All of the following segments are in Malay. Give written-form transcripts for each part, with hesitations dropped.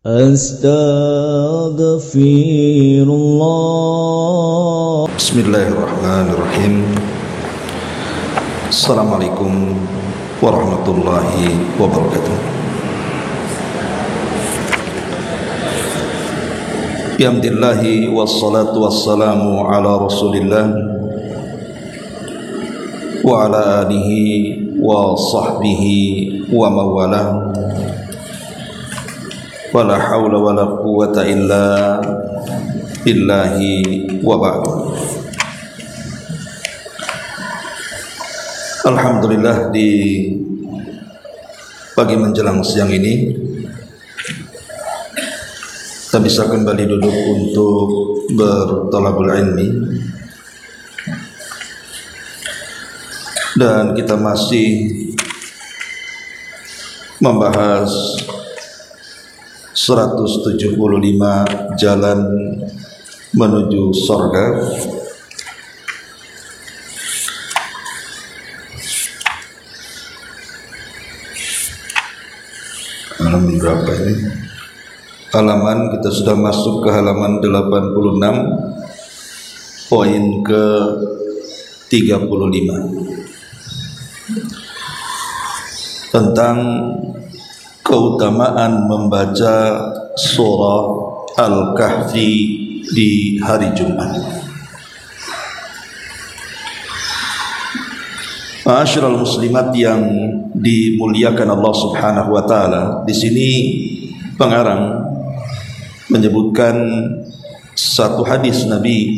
Astaghfirullah. Bismillahirrahmanirrahim. Assalamualaikum warahmatullahi wabarakatuh. Bihamdillahi wassalatu wassalamu ala rasulillah wa ala alihi wa sahbihi wa mawalah. Wala hawla wala quwwata illa billahi wa ba'd. Alhamdulillah, di pagi menjelang siang ini kita bisa kembali duduk untuk berthalabul ilmi, dan kita masih membahas 175 jalan menuju surga. Halaman berapa ini? Halaman, kita sudah masuk ke halaman 86, poin ke 35, tentang keutamaan membaca surah Al-Kahfi di hari Jumat. Ma'asyiral muslimat yang dimuliakan Allah Subhanahu wa taala, di sini pengarang menyebutkan satu hadis Nabi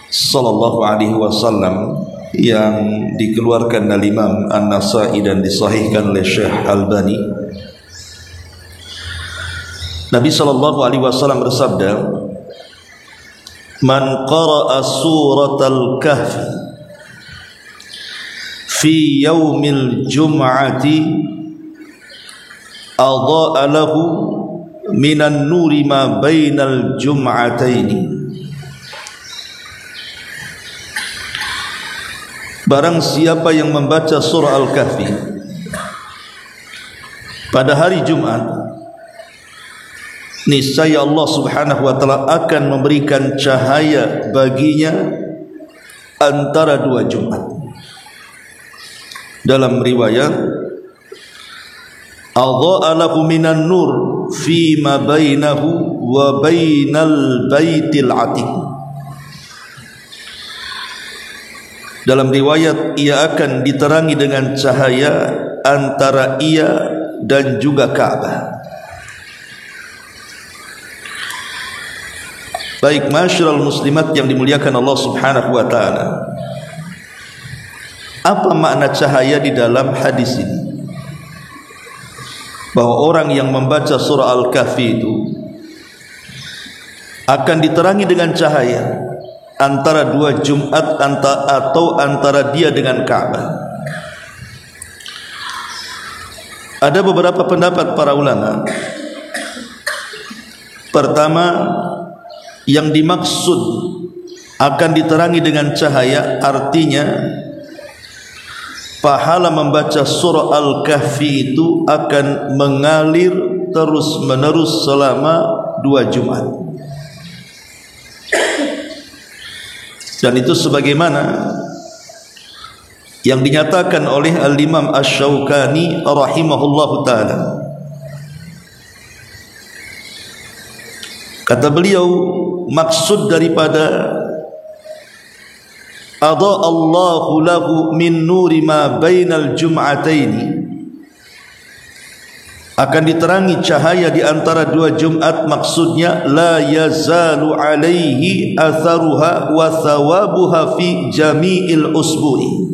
sallallahu alaihi wasallam yang dikeluarkan oleh Imam An-Nasa'i dan disahihkan oleh Syekh Albani. Nabi sallallahu alaihi wasallam bersabda, "Man qara'a suratal kahfi fi yaumil jum'ati adha'a lahu minan nuri ma bainal jum'ataini." Barang siapa yang membaca surah Al-Kahfi pada hari Jumat, niscaya Allah Subhanahu wa taala akan memberikan cahaya baginya antara dua Jumat. Dalam riwayat, adha'a lahu minan nur fi ma bainahu wa bainal baitil atiq. Dalam riwayat, ia akan diterangi dengan cahaya antara ia dan juga Ka'bah. Baik, masyarul muslimat yang dimuliakan Allah Subhanahu wa taala, apa makna cahaya di dalam hadis ini? Bahwa orang yang membaca surah Al-Kahfi itu akan diterangi dengan cahaya antara dua Jumat atau antara dia dengan Ka'bah. Ada beberapa pendapat para ulama. Pertama, yang dimaksud akan diterangi dengan cahaya artinya pahala membaca surah Al-Kahfi itu akan mengalir terus menerus selama dua Jumat. Dan itu sebagaimana yang dinyatakan oleh Al-Imam Asy-Syaukani rahimahullahu ta'ala. Kata beliau, maksud daripada adha'a Allahu lahu min nuri ma bainal jum'ataini, akan diterangi cahaya di antara dua Jumat, maksudnya la yazalu alaihi atharuha wa thawabuha fi jami'il usbu'i.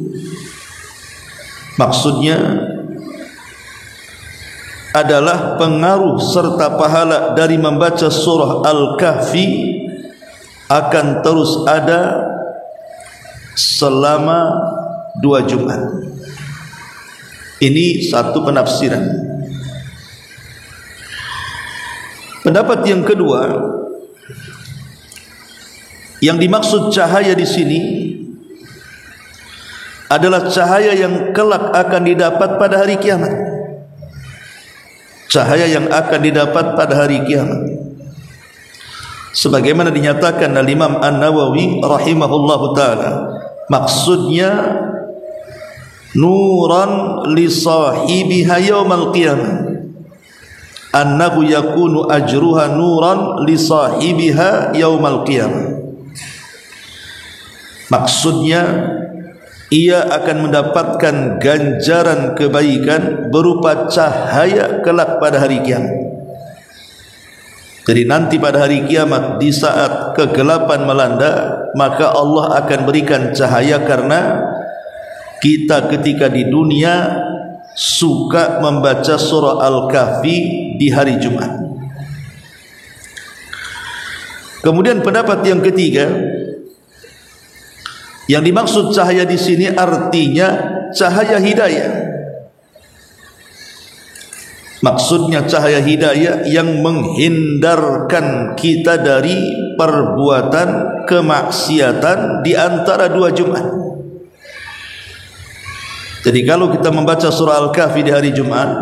Maksudnya adalah pengaruh serta pahala dari membaca surah Al-Kahfi akan terus ada selama dua Jumat. Ini satu penafsiran. Pendapat yang kedua, yang dimaksud cahaya di sini adalah cahaya yang kelak akan didapat pada hari kiamat. cahaya yang akan didapat pada hari kiamat. Sebagaimana dinyatakan oleh Imam An-Nawawi rahimahullahu taala, maksudnya nuran li sahibiha yaumal qiyamah, annahu yakunu ajruha nuran li sahibiha yaumal qiyamah. Maksudnya ia akan mendapatkan ganjaran kebaikan berupa cahaya kelak pada hari kiamat. Jadi nanti pada hari kiamat, di saat kegelapan melanda, maka Allah akan berikan cahaya karena kita ketika di dunia suka membaca surah Al-Kahfi di hari Jumat. Kemudian pendapat yang ketiga, yang dimaksud cahaya di sini artinya cahaya hidayah. Maksudnya cahaya hidayah yang menghindarkan kita dari perbuatan kemaksiatan di antara dua Jumat. Jadi kalau kita membaca surah Al-Kahfi di hari Jumat,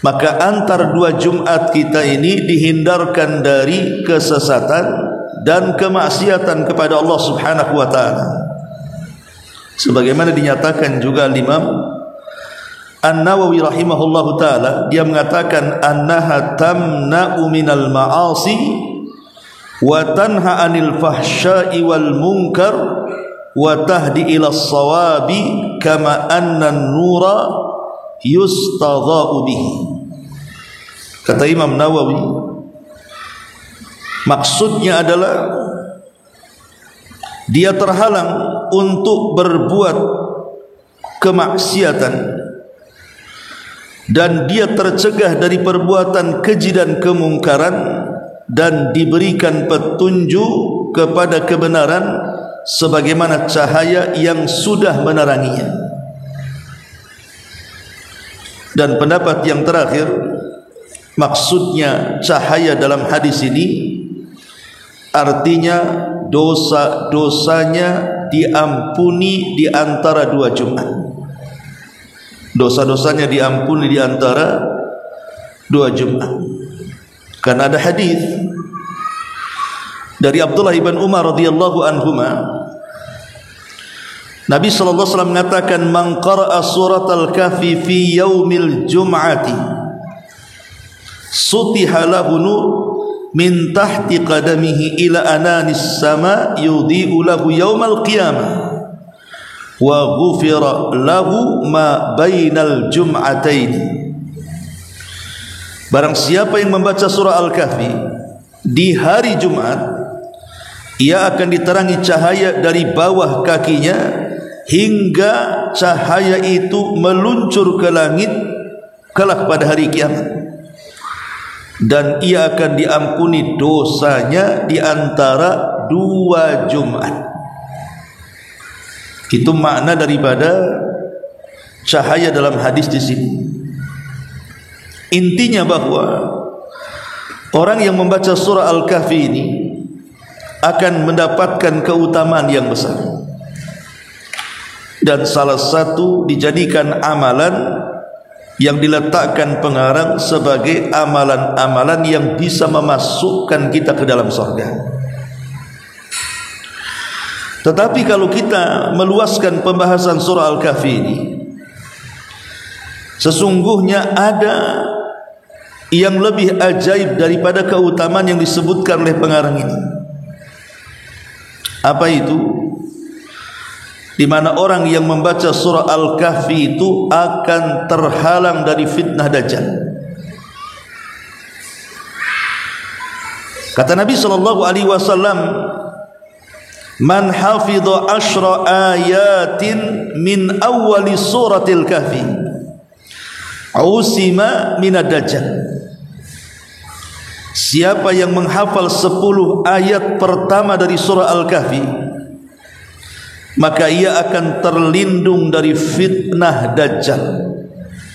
maka antar dua Jumat kita ini dihindarkan dari kesesatan dan kemaksiatan kepada Allah Subhanahu wa taala. Sebagaimana dinyatakan juga Imam An-Nawawi rahimahullahu taala, dia mengatakan annaha tamna'u minal ma'asi wa tanha 'anil fahsya'i wal munkar wa tahdi ila shawabi kama anna an-nura yustadha'u bihi. Kata Imam Nawawi, maksudnya adalah dia terhalang untuk berbuat kemaksiatan dan dia tercegah dari perbuatan keji dan kemungkaran dan diberikan petunjuk kepada kebenaran sebagaimana cahaya yang sudah meneranginya. Dan pendapat yang terakhir, maksudnya cahaya dalam hadis ini artinya dosa-dosanya diampuni di antara dua Jumat. Dosa-dosanya diampuni di antara dua Jumat. Karena ada hadis dari Abdullah ibn Umar radhiyallahu anhuma, Nabi sallallahu alaihi wasallam mengatakan, "Man qara'a surat al-Kahfi fi yaumil jum'ati sutiha lahu nur min tahti qadamihi ila ananis sama yudhi'u lahu yaumal qiyamah wa ghufira lahu ma bainal jum'atain." Barang siapa yang membaca surah Al-Kahfi di hari Jumat, ia akan diterangi cahaya dari bawah kakinya hingga cahaya itu meluncur ke langit kelak pada hari kiamat, dan ia akan diampuni dosanya di antara dua Jumat. Itu makna daripada cahaya dalam hadis di sini. Intinya bahwa orang yang membaca surah Al-Kahfi ini akan mendapatkan keutamaan yang besar, dan salah satu dijadikan amalan yang diletakkan pengarang sebagai amalan-amalan yang bisa memasukkan kita ke dalam surga. Tetapi kalau kita meluaskan pembahasan surah Al-Kahfi ini, sesungguhnya ada yang lebih ajaib daripada keutamaan yang disebutkan oleh pengarang ini. Apa itu? Di mana orang yang membaca surah Al-Kahfi itu akan terhalang dari fitnah Dajjal. Kata Nabi sallallahu alaihi wasallam, "Man hafidha 10 ayatin min awwali suratil Kahfi usima minad Dajjal." Siapa yang menghafal 10 ayat pertama dari surah Al-Kahfi, maka ia akan terlindung dari fitnah Dajjal.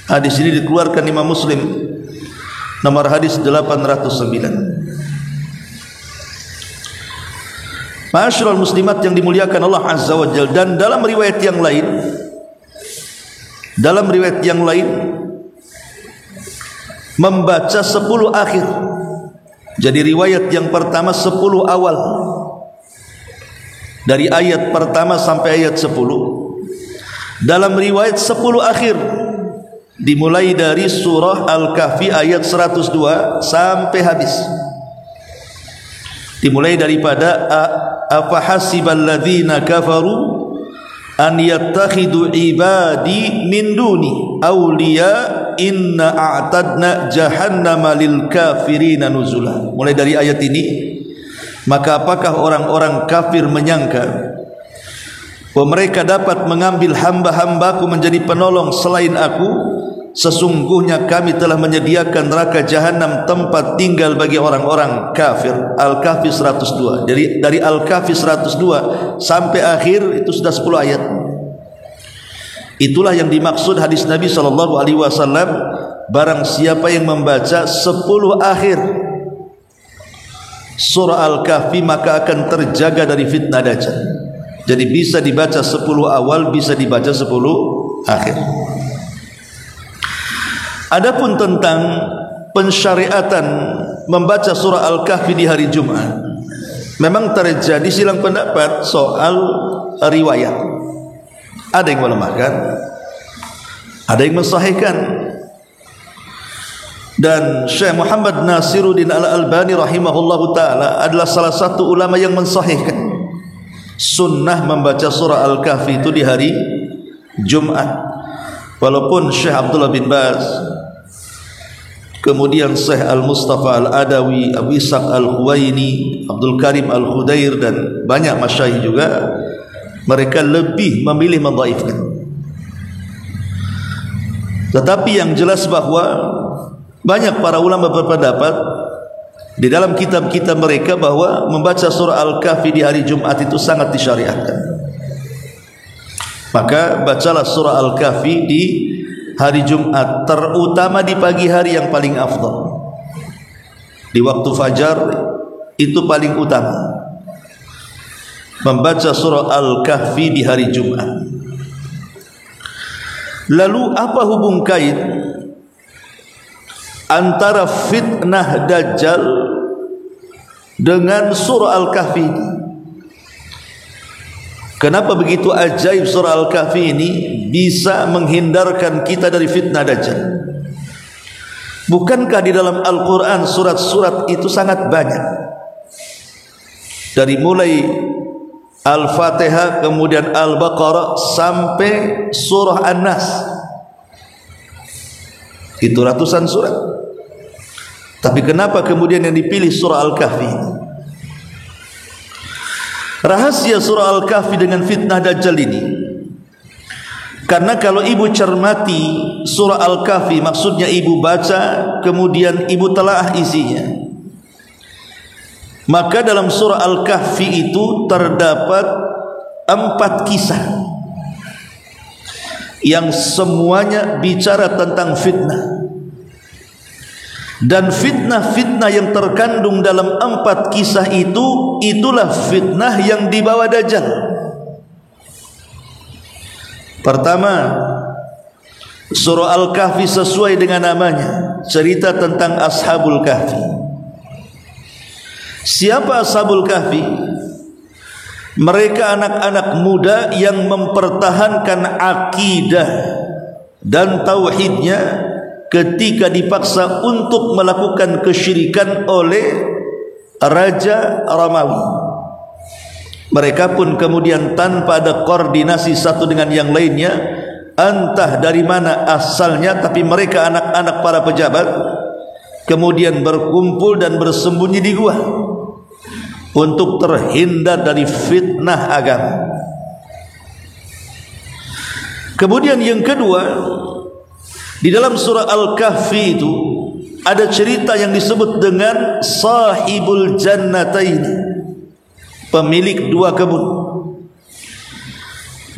Hadis ini dikeluarkan Imam Muslim, nomor hadis 809. Ma'asyiral muslimat yang dimuliakan Allah Azza wa Jalla. Dan dalam riwayat yang lain, membaca 10 akhir. Jadi riwayat yang pertama 10 awal, dari ayat pertama sampai ayat 10. Dalam riwayat 10 akhir, dimulai dari surah Al-Kahfi ayat 102 sampai habis. Dimulai daripada afahasibal ladzina kafaru an yattakhidu ibadi min duni awliya inna a'tadna jahannama lil kafirina nuzula. Mulai dari ayat ini, maka apakah orang-orang kafir menyangka bahwa mereka dapat mengambil hamba-hambaku menjadi penolong selain aku? Sesungguhnya kami telah menyediakan neraka jahanam tempat tinggal bagi orang-orang kafir. Al-Kahfi 102. Jadi dari Al-Kahfi 102 sampai akhir itu sudah 10 ayat. Itulah yang dimaksud hadis Nabi SAW, barang siapa yang membaca 10 akhir surah Al-Kahfi maka akan terjaga dari fitnah Dajjal. Jadi bisa dibaca 10 awal, bisa dibaca 10 akhir. Adapun tentang pensyariatan membaca surah Al-Kahfi di hari Jumat, memang terjadi silang pendapat soal riwayat. Ada yang melemahkan, ada yang mensahihkan. Dan Syekh Muhammad Nasiruddin Al-Albani rahimahullahu ta'ala adalah salah satu ulama yang mensahihkan sunnah membaca surah Al-Kahfi itu di hari Jumat. Walaupun Syekh Abdullah bin Baz, kemudian Syekh Al-Mustafa Al-Adawi, Abu Ishaq Al-Huwaini, Abdul Karim Al-Khudair dan banyak masyayikh juga, mereka lebih memilih mendhaifkan. Tetapi yang jelas bahwa banyak para ulama berpendapat di dalam kitab-kitab mereka bahwa membaca surah Al-Kahfi di hari Jumat itu sangat disyariatkan. Maka bacalah surah Al-Kahfi di hari Jumat, terutama di pagi hari yang paling afdal. Di waktu fajar itu paling utama, membaca surah Al-Kahfi di hari Jumat. Lalu apa hubung kait antara fitnah Dajjal dengan surah Al-Kahfi? Kenapa begitu ajaib surah Al-Kahfi ini bisa menghindarkan kita dari fitnah Dajjal? Bukankah di dalam Al-Quran surat-surat itu sangat banyak, dari mulai Al-Fatihah, kemudian Al-Baqarah sampai surah An-Nas, itu ratusan surat. Tapi kenapa kemudian yang dipilih surah Al-Kahfi? Rahasia surah Al-Kahfi dengan fitnah Dajjal ini, karena kalau ibu cermati surah Al-Kahfi, maksudnya ibu baca kemudian ibu telaah isinya, maka dalam surah Al-Kahfi itu terdapat 4 kisah yang semuanya bicara tentang fitnah. Dan fitnah-fitnah yang terkandung dalam 4 kisah itu, itulah fitnah yang dibawa Dajjal. Pertama, surah Al-Kahfi sesuai dengan namanya, cerita tentang Ashabul Kahfi. Siapa Ashabul Kahfi? Mereka anak-anak muda yang mempertahankan akidah dan tauhidnya ketika dipaksa untuk melakukan kesyirikan oleh Raja Romawi. Mereka pun kemudian tanpa ada koordinasi satu dengan yang lainnya, entah dari mana asalnya, tapi mereka anak-anak para pejabat kemudian berkumpul dan bersembunyi di gua untuk terhindar dari fitnah agama. Kemudian yang kedua, di dalam surah Al-Kahfi itu ada cerita yang disebut dengan Sahibul Jannatain, pemilik 2 kebun.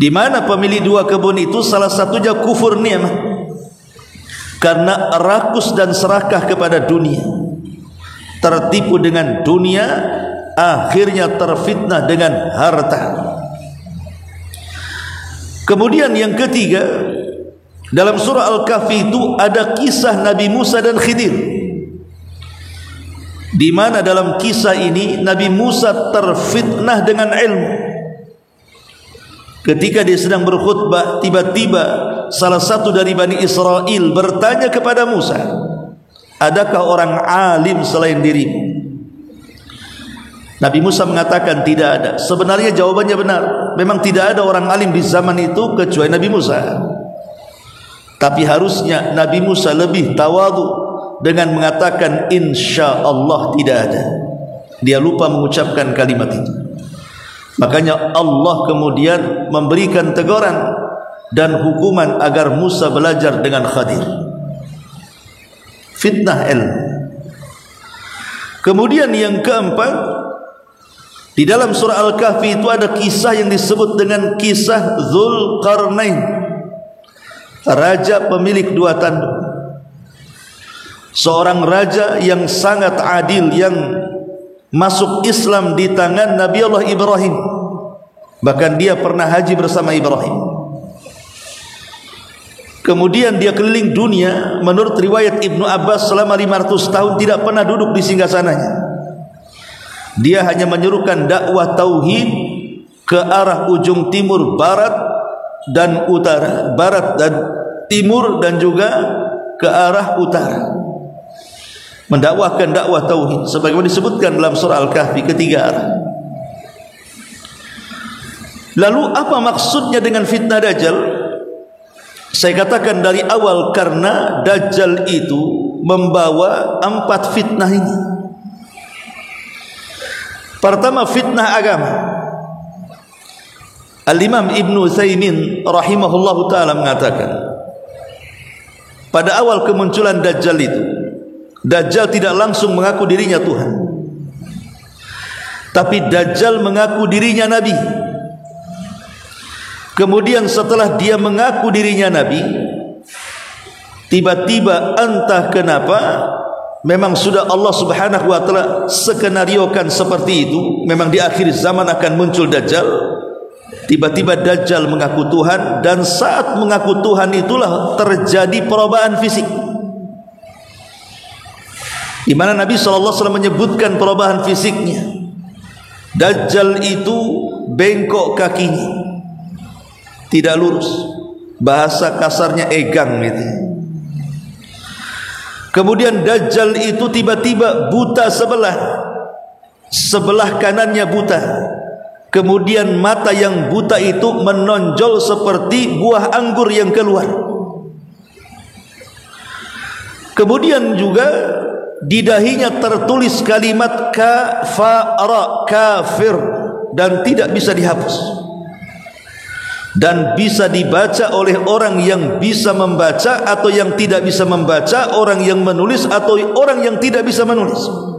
Di mana pemilik 2 kebun itu salah satunya kufur nikmat, karena rakus dan serakah kepada dunia, tertipu dengan dunia, akhirnya terfitnah dengan harta. Kemudian yang ketiga, Dalam surah Al-Kahfi itu ada kisah Nabi Musa dan Khidir, di mana dalam kisah ini Nabi Musa terfitnah dengan ilmu. Ketika dia sedang berkhutbah, tiba-tiba salah satu dari Bani Israel bertanya kepada Musa, adakah orang alim selain dirimu? Nabi Musa mengatakan tidak ada. Sebenarnya jawabannya benar, memang tidak ada orang alim di zaman itu kecuali Nabi Musa. Tapi harusnya Nabi Musa lebih tawadhu dengan mengatakan insya Allah tidak ada. Dia lupa mengucapkan kalimat itu. Makanya Allah kemudian memberikan teguran dan hukuman agar Musa belajar dengan Khadir. Fitnah ilmu. Kemudian yang keempat, di dalam surah Al-Kahfi itu ada kisah yang disebut dengan kisah Dzulqarnain, raja pemilik dua tanduk. Seorang raja yang sangat adil, yang masuk Islam di tangan Nabi Allah Ibrahim. Bahkan dia pernah haji bersama Ibrahim. Kemudian dia keliling dunia. Menurut riwayat Ibnu Abbas selama 500 tahun tidak pernah duduk di singgasananya. Dia hanya menyerukan dakwah tauhid ke arah ujung timur, barat dan utara, barat dan timur, dan juga ke arah utara, mendakwahkan dakwah tauhid sebagaimana disebutkan dalam surah Al-Kahfi, ketiga arah. Lalu apa maksudnya dengan fitnah Dajjal? Saya katakan dari awal, karena Dajjal itu membawa 4 fitnah ini. Pertama, fitnah agama. Al-Imam Ibn Utsaimin rahimahullahu ta'ala mengatakan, pada awal kemunculan Dajjal itu, Dajjal tidak langsung mengaku dirinya Tuhan, tapi Dajjal mengaku dirinya Nabi. Kemudian setelah dia mengaku dirinya Nabi, tiba-tiba entah kenapa, memang sudah Allah subhanahu wa ta'ala skenariokan seperti itu, memang di akhir zaman akan muncul Dajjal. Tiba-tiba Dajjal mengaku Tuhan, dan saat mengaku Tuhan itulah terjadi perubahan fisik, di mana Nabi SAW menyebutkan perubahan fisiknya. Dajjal itu bengkok kakinya, tidak lurus, bahasa kasarnya egang gitu. Kemudian Dajjal itu tiba-tiba buta sebelah kanannya buta. Kemudian mata yang buta itu menonjol seperti buah anggur yang keluar. Kemudian juga di dahinya tertulis kalimat kafara, kafir, dan tidak bisa dihapus, dan bisa dibaca oleh orang yang bisa membaca atau yang tidak bisa membaca, orang yang menulis atau orang yang tidak bisa menulis.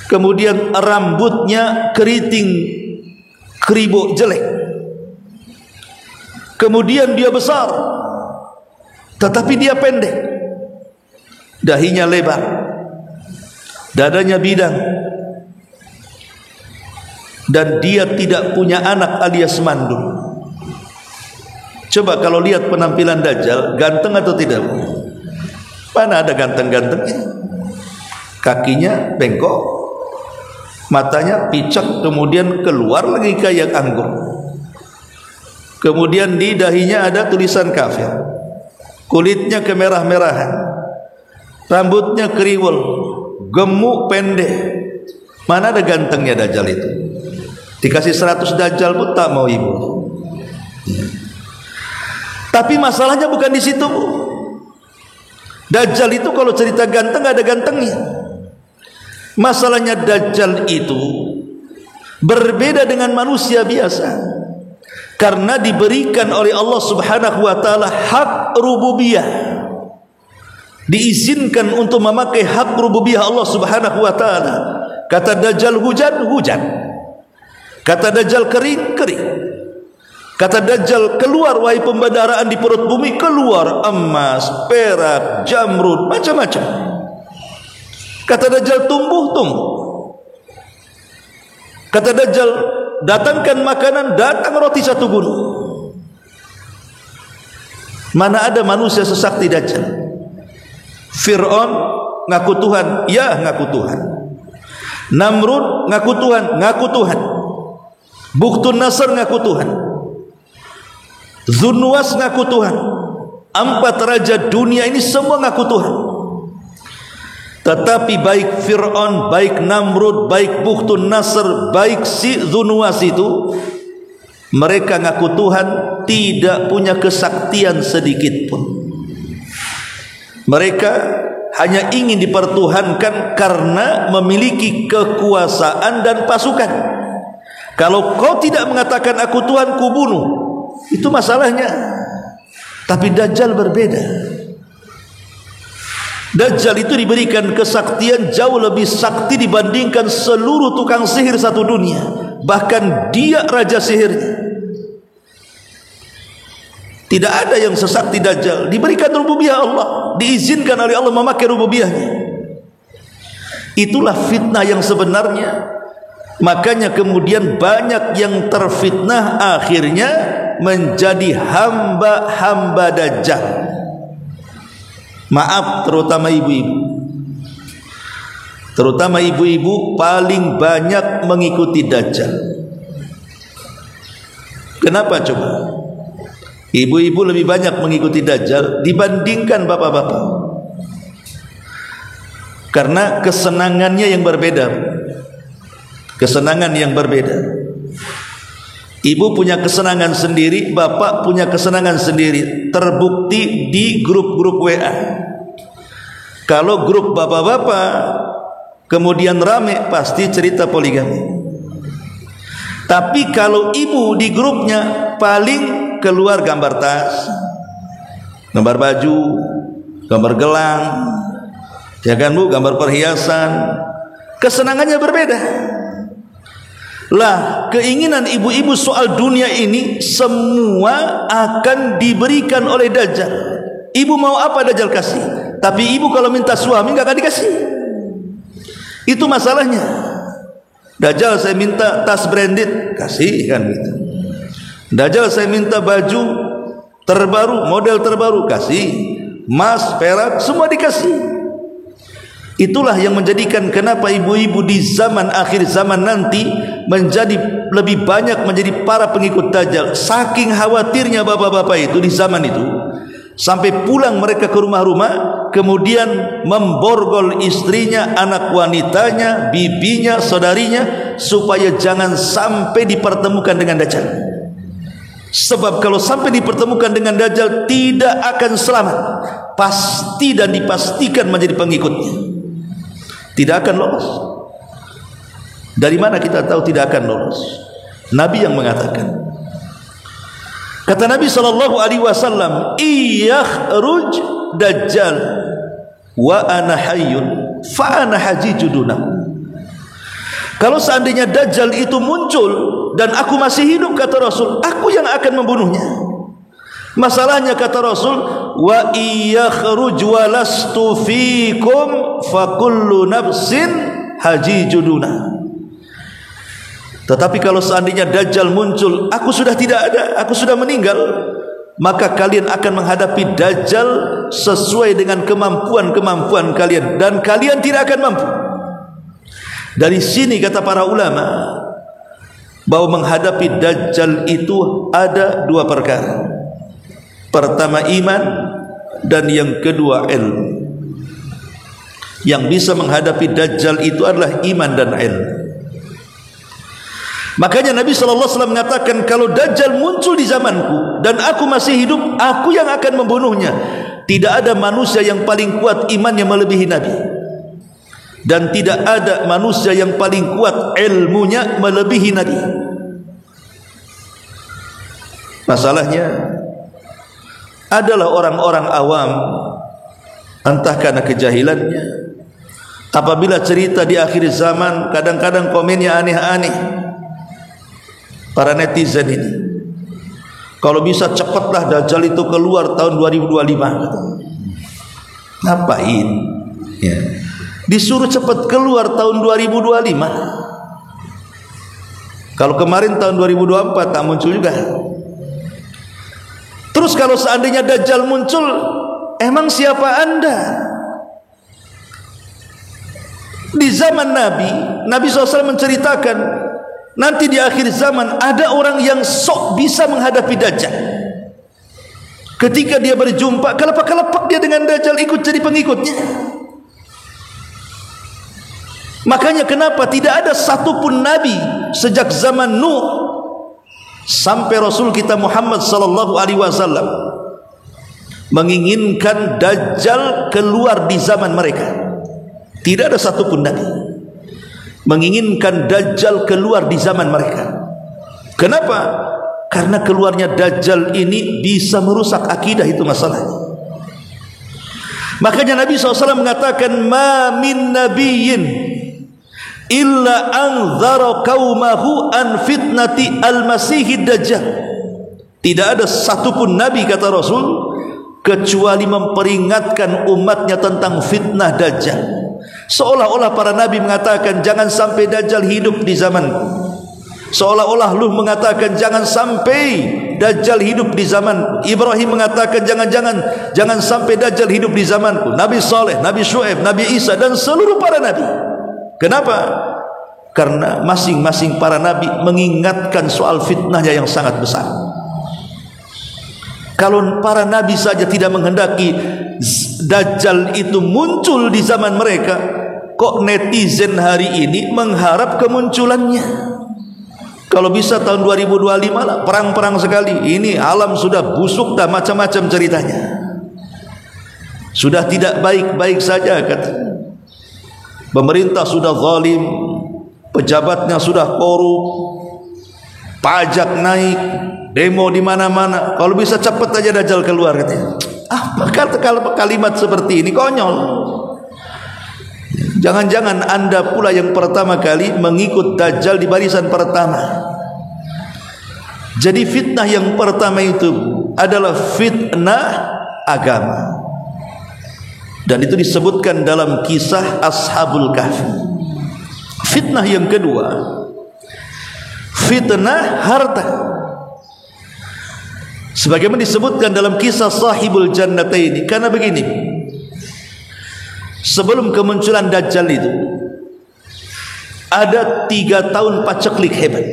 Kemudian rambutnya keriting, kribo, jelek. Kemudian dia besar, tetapi dia pendek. Dahinya lebar, dadanya bidang, dan dia tidak punya anak alias mandul. Coba kalau lihat penampilan Dajjal, ganteng atau tidak? Mana ada ganteng-gantengnya? Kakinya bengkok, matanya picak, kemudian keluar lagi kayak anggur. Kemudian di dahinya ada tulisan kafir. Kulitnya kemerah-merahan, rambutnya kriwel, gemuk, pendek. Mana ada gantengnya Dajjal itu? Dikasih 100 Dajjal pun tak mau ibu. Tapi masalahnya bukan di situ. Dajjal itu kalau cerita ganteng ada gantengnya. Masalahnya Dajjal itu berbeda dengan manusia biasa, karena diberikan oleh Allah subhanahu wa ta'ala hak rububiyah. Diizinkan untuk memakai hak rububiyah Allah subhanahu wa ta'ala. Kata Dajjal hujan, hujan. Kata Dajjal kering, kering. Kata Dajjal keluar wahai pembedaraan di perut bumi, keluar emas, perak, jamrud, macam-macam. Kata Dajjal tumbuh, tumbuh. Kata Dajjal datangkan makanan, datang roti 1 gunung. Mana ada manusia sesakti Dajjal. Fir'aun ngaku Tuhan, ya ngaku Tuhan. Namrud ngaku Tuhan, ngaku Tuhan. Bukhtun Nasr ngaku Tuhan. Dzunnuwas ngaku Tuhan. 4 raja dunia ini semua ngaku Tuhan. Tetapi baik Fir'aun, baik Namrud, baik Bukhtun Nasr, baik si Dzunnuwas itu, mereka ngaku Tuhan, tidak punya kesaktian sedikit pun. Mereka hanya ingin dipertuhankan karena memiliki kekuasaan dan pasukan. Kalau kau tidak mengatakan aku Tuhan, ku bunuh. Itu masalahnya. Tapi Dajjal berbeda. Dajjal itu diberikan kesaktian jauh lebih sakti dibandingkan seluruh tukang sihir satu dunia. Bahkan dia raja sihirnya. Tidak ada yang sesakti Dajjal. Diberikan rububiyah Allah, diizinkan oleh Allah memakai rububiyahnya. Itulah fitnah yang sebenarnya. Makanya kemudian banyak yang terfitnah akhirnya menjadi hamba-hamba Dajjal. Maaf, terutama ibu-ibu. Terutama ibu-ibu paling banyak mengikuti Dajjal. Kenapa coba? Ibu-ibu lebih banyak mengikuti Dajjal dibandingkan bapak-bapak. Karena kesenangannya yang berbeda. Kesenangan yang berbeda. Ibu punya kesenangan sendiri, bapak punya kesenangan sendiri. Terbukti di grup-grup WA. Kalau grup bapak-bapak kemudian rame, pasti cerita poligami. Tapi kalau ibu di grupnya paling keluar gambar tas, gambar baju, gambar gelang, ya kan Bu, gambar perhiasan. Kesenangannya berbeda. Lah, keinginan ibu-ibu soal dunia ini semua akan diberikan oleh Dajjal. Ibu mau apa Dajjal kasih, tapi ibu kalau minta suami nggak akan dikasih. Itu masalahnya. Dajjal saya minta tas branded, kasih kan gitu. Dajjal saya minta baju terbaru, model terbaru, kasih. Emas, perak, semua dikasih. Itulah yang menjadikan kenapa ibu-ibu di zaman akhir zaman nanti menjadi lebih banyak menjadi para pengikut Dajjal. Saking khawatirnya bapak-bapak itu di zaman itu, sampai pulang mereka ke rumah-rumah, kemudian memborgol istrinya, anak wanitanya, bibinya, saudarinya, supaya jangan sampai dipertemukan dengan Dajjal. Sebab kalau sampai dipertemukan dengan Dajjal tidak akan selamat, pasti dan dipastikan menjadi pengikutnya, tidak akan lolos. Dari mana kita tahu tidak akan lolos? Nabi yang mengatakan. Kata Nabi SAW, iyakhruj Dajjal wa ana hayyun fa ana hajijuduna. Kalau seandainya Dajjal itu muncul dan aku masih hidup, kata Rasul, aku yang akan membunuhnya. Masalahnya kata Rasul, wa iyakhruj wa lastu fikum fa kullu nafsin hajijuduna. Tetapi kalau seandainya Dajjal muncul, aku sudah tidak ada, aku sudah meninggal, maka kalian akan menghadapi Dajjal sesuai dengan kemampuan-kemampuan kalian, dan kalian tidak akan mampu. Dari sini kata para ulama bahwa menghadapi Dajjal itu ada 2 perkara. Pertama iman, dan yang kedua ilmu. Yang bisa menghadapi Dajjal itu adalah iman dan ilmu. Makanya Nabi SAW mengatakan, kalau Dajjal muncul di zamanku dan aku masih hidup, aku yang akan membunuhnya. Tidak ada manusia yang paling kuat imannya melebihi Nabi, dan tidak ada manusia yang paling kuat ilmunya melebihi Nabi. Masalahnya adalah orang-orang awam, entah karena kejahilannya, apabila cerita di akhir zaman kadang-kadang komennya aneh-aneh. Para netizen ini, kalau bisa cepatlah Dajjal itu keluar tahun 2025. Ngapain? Ya. Disuruh cepat keluar tahun 2025. Kalau kemarin tahun 2024 tak muncul juga. Terus kalau seandainya Dajjal muncul, emang siapa Anda? Di zaman Nabi SAW menceritakan, nanti di akhir zaman ada orang yang sok bisa menghadapi Dajjal. Ketika dia berjumpa, kelepak-kelepak dia dengan Dajjal, ikut jadi pengikutnya. Makanya kenapa tidak ada satupun Nabi sejak zaman Nuh sampai Rasul kita Muhammad sallallahu alaihi wasallam menginginkan Dajjal keluar di zaman mereka. Tidak ada satupun Nabi menginginkan Dajjal keluar di zaman mereka. Kenapa? Karena keluarnya Dajjal ini bisa merusak akidah, itu masalahnya. Makanya Nabi SAW mengatakan, ma min nabiyyin illa anzara qaumahu an fitnati al-masihid dajjal. Tidak ada satupun Nabi, kata Rasul, kecuali memperingatkan umatnya tentang fitnah Dajjal. Seolah-olah para Nabi mengatakan, jangan sampai Dajjal hidup di zamanku. Seolah-olah Nuh mengatakan, jangan sampai Dajjal hidup di zamanku. Ibrahim mengatakan, jangan sampai Dajjal hidup di zamanku. Nabi Saleh, Nabi Syuaib, Nabi Isa, dan seluruh para Nabi. Kenapa? Karena masing-masing para Nabi mengingatkan soal fitnahnya yang sangat besar. Kalau para Nabi saja tidak menghendaki Dajjal itu muncul di zaman mereka, kok netizen hari ini mengharap kemunculannya? Kalau bisa tahun 2025 lah, perang-perang sekali. Ini alam sudah busuk dan macam-macam ceritanya. Sudah tidak baik-baik saja katanya. Pemerintah sudah zalim, pejabatnya sudah korup, pajak naik, demo di mana-mana. Kalau bisa cepat aja Dajjal keluar katanya. Apa kata kalimat seperti ini? Konyol. Jangan-jangan Anda pula yang pertama kali mengikut Dajjal di barisan pertama. Jadi fitnah yang pertama itu adalah fitnah agama. Dan itu disebutkan dalam kisah Ashabul Kahfi. Fitnah yang kedua, fitnah harta. Sebagaimana disebutkan dalam kisah Sahibul Jannataini. Karena begini, sebelum kemunculan Dajjal itu ada 3 tahun paceklik hebat.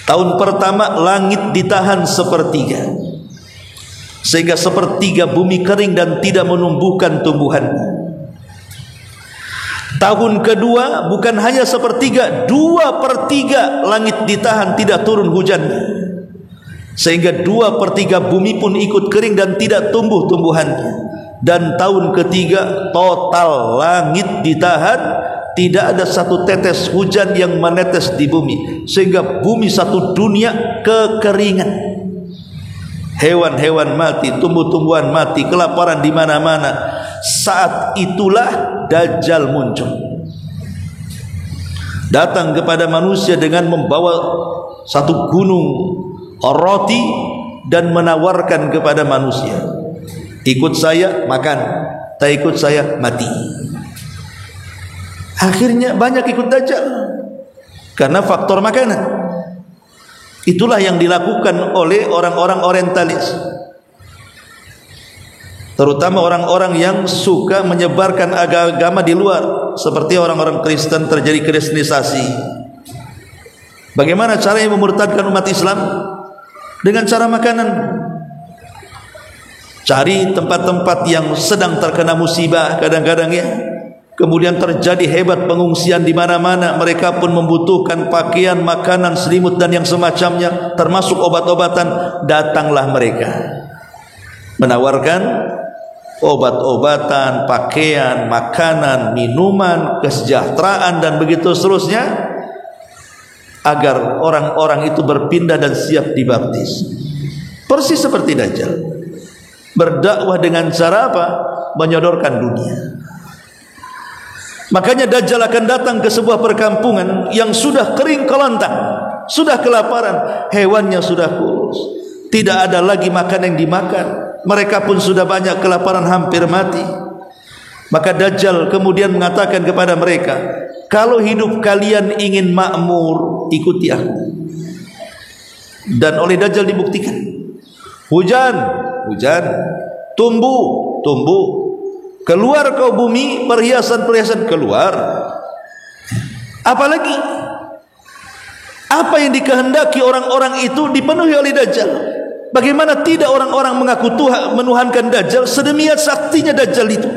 Tahun pertama langit ditahan sepertiga, sehingga sepertiga bumi kering dan tidak menumbuhkan tumbuhan. Tahun kedua bukan hanya sepertiga, 2/3 langit ditahan, tidak turun hujan, sehingga 2/3 bumi pun ikut kering dan tidak tumbuh tumbuhannya. Dan tahun ketiga total langit ditahan, tidak ada satu tetes hujan yang menetes di bumi, sehingga bumi satu dunia kekeringan. Hewan-hewan mati, tumbuh-tumbuhan mati, kelaparan di mana-mana. Saat itulah Dajjal muncul. Datang kepada manusia dengan membawa satu gunung roti dan menawarkan kepada manusia, ikut saya makan, tak ikut saya mati. Akhirnya banyak ikut Dajjal karena faktor makanan. Itulah yang dilakukan oleh orang-orang orientalis, terutama orang-orang yang suka menyebarkan agama di luar, seperti orang-orang Kristen. Terjadi kristenisasi. Bagaimana caranya memurtadkan umat Islam? Dengan cara makanan. Cari tempat-tempat yang sedang terkena musibah kadang-kadang ya. Kemudian terjadi hebat pengungsian di mana-mana. Mereka pun membutuhkan pakaian, makanan, selimut dan yang semacamnya, termasuk obat-obatan. Datanglah mereka menawarkan obat-obatan, pakaian, makanan, minuman, kesejahteraan dan begitu seterusnya, agar orang-orang itu berpindah dan siap dibaptis. Persis seperti Dajjal. Berdakwah dengan cara apa? Menyodorkan dunia. Makanya Dajjal akan datang ke sebuah perkampungan yang sudah kering kelontang, sudah kelaparan, hewannya sudah kurus, tidak ada lagi makan yang dimakan. Mereka pun sudah banyak kelaparan, hampir mati. Maka Dajjal kemudian mengatakan kepada mereka, kalau hidup kalian ingin makmur, ikuti aku. Dan oleh Dajjal dibuktikan. Hujan, hujan. Tumbuh, tumbuh. Keluar kau bumi, perhiasan-perhiasan keluar. Apalagi apa yang dikehendaki orang-orang itu dipenuhi oleh Dajjal. Bagaimana tidak orang-orang mengaku Tuhan, menuhankan Dajjal, sedemikian saktinya Dajjal itu.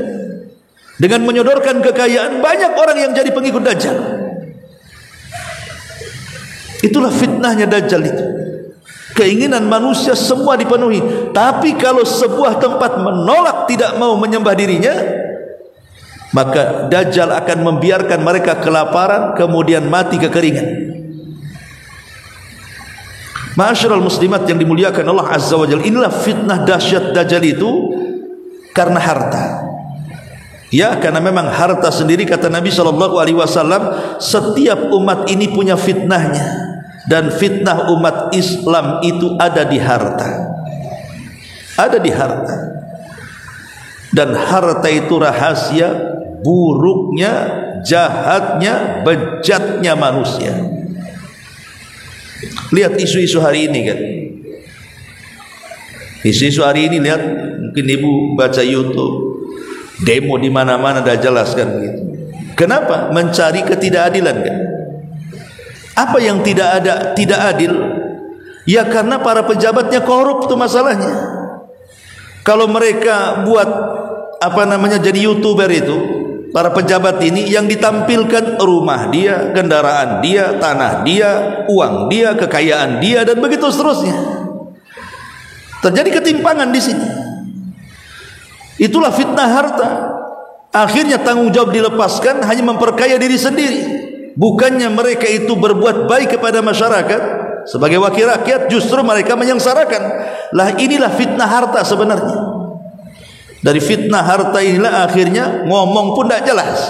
Dengan menyodorkan kekayaan, banyak orang yang jadi pengikut Dajjal. Itulah fitnahnya Dajjal itu. Keinginan manusia semua dipenuhi. Tapi kalau sebuah tempat menolak, tidak mau menyembah dirinya, maka Dajjal akan membiarkan mereka kelaparan, kemudian mati kekeringan. Ma'asyiral muslimat yang dimuliakan Allah Azza wa Jalla, inilah fitnah dahsyat Dajjal itu karena harta. Ya, karena memang harta sendiri, kata Nabi SAW, setiap umat ini punya fitnahnya. Dan fitnah umat Islam itu ada di harta. Ada di harta. Dan harta itu rahasia buruknya, jahatnya, bejatnya manusia. Lihat isu-isu hari ini kan. Isu-isu hari ini, lihat, mungkin ibu baca YouTube, demo di mana-mana dah jelaskan begitu. Kenapa? Mencari ketidakadilan kan. Apa yang tidak adil? Ya karena para pejabatnya korup, itu masalahnya. Kalau mereka buat jadi YouTuber itu, para pejabat ini yang ditampilkan rumah dia, kendaraan dia, tanah dia, uang dia, kekayaan dia, dan begitu seterusnya. Terjadi ketimpangan di sini. Itulah fitnah harta. Akhirnya tanggung jawab dilepaskan hanya memperkaya diri sendiri. Bukannya mereka itu berbuat baik kepada masyarakat sebagai wakil rakyat, justru mereka menyengsarakan. Lah inilah fitnah harta sebenarnya. Dari fitnah harta inilah akhirnya ngomong pun tidak jelas.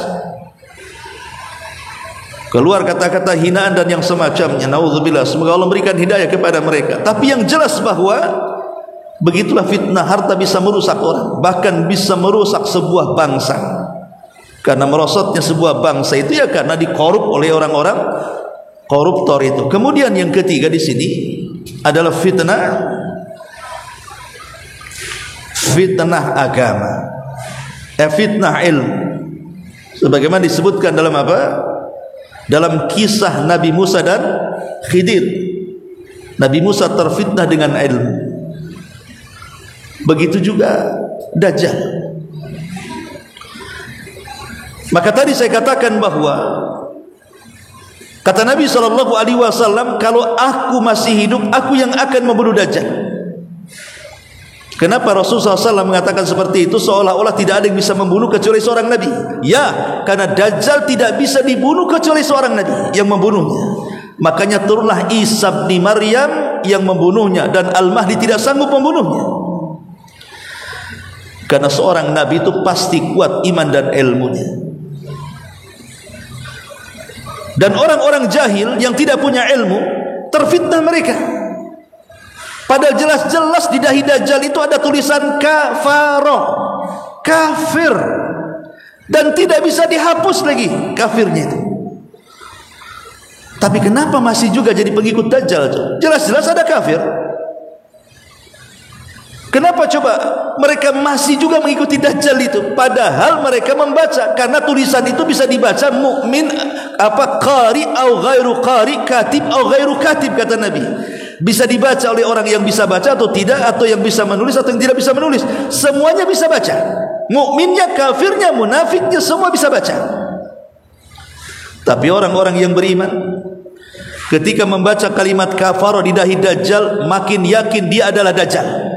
Keluar kata-kata hinaan dan yang semacamnya. Nauzubillah, semoga Allah berikan hidayah kepada mereka. Tapi yang jelas bahwa begitulah fitnah harta bisa merusak orang, bahkan bisa merusak sebuah bangsa. Karena merosotnya sebuah bangsa itu ya karena dikorup oleh orang-orang koruptor itu. Kemudian yang ketiga di sini adalah fitnah agama, fitnah ilmu. Sebagaimana disebutkan dalam apa? Dalam kisah Nabi Musa dan Khidir. Nabi Musa terfitnah dengan ilmu. Begitu juga Dajjal. Maka tadi saya katakan bahwa kata Nabi SAW, kalau aku masih hidup, aku yang akan membunuh Dajjal. Kenapa Rasulullah SAW mengatakan seperti itu? Seolah-olah tidak ada yang bisa membunuh kecuali seorang Nabi. Ya, karena Dajjal tidak bisa dibunuh kecuali seorang Nabi yang membunuhnya. Makanya turunlah Isa bin Maryam yang membunuhnya, dan Al-Mahdi tidak sanggup membunuhnya. Karena seorang Nabi itu pasti kuat iman dan ilmunya. Dan orang-orang jahil yang tidak punya ilmu terfitnah mereka. Padahal jelas-jelas di dahi Dajjal itu ada tulisan kafaro, kafir, dan tidak bisa dihapus lagi kafirnya itu. Tapi kenapa masih juga jadi pengikut Dajjal? Jelas-jelas ada kafir. Kenapa coba mereka masih juga mengikuti Dajjal itu? Padahal mereka membaca, karena tulisan itu bisa dibaca mukmin, qari au ghairu qari, katib au ghairu katib, kata Nabi. Bisa dibaca oleh orang yang bisa baca atau tidak, atau yang bisa menulis atau yang tidak bisa menulis. Semuanya bisa baca. Mukminnya, kafirnya, munafiknya, semua bisa baca. Tapi orang-orang yang beriman ketika membaca kalimat kafara di dahi Dajjal, makin yakin dia adalah Dajjal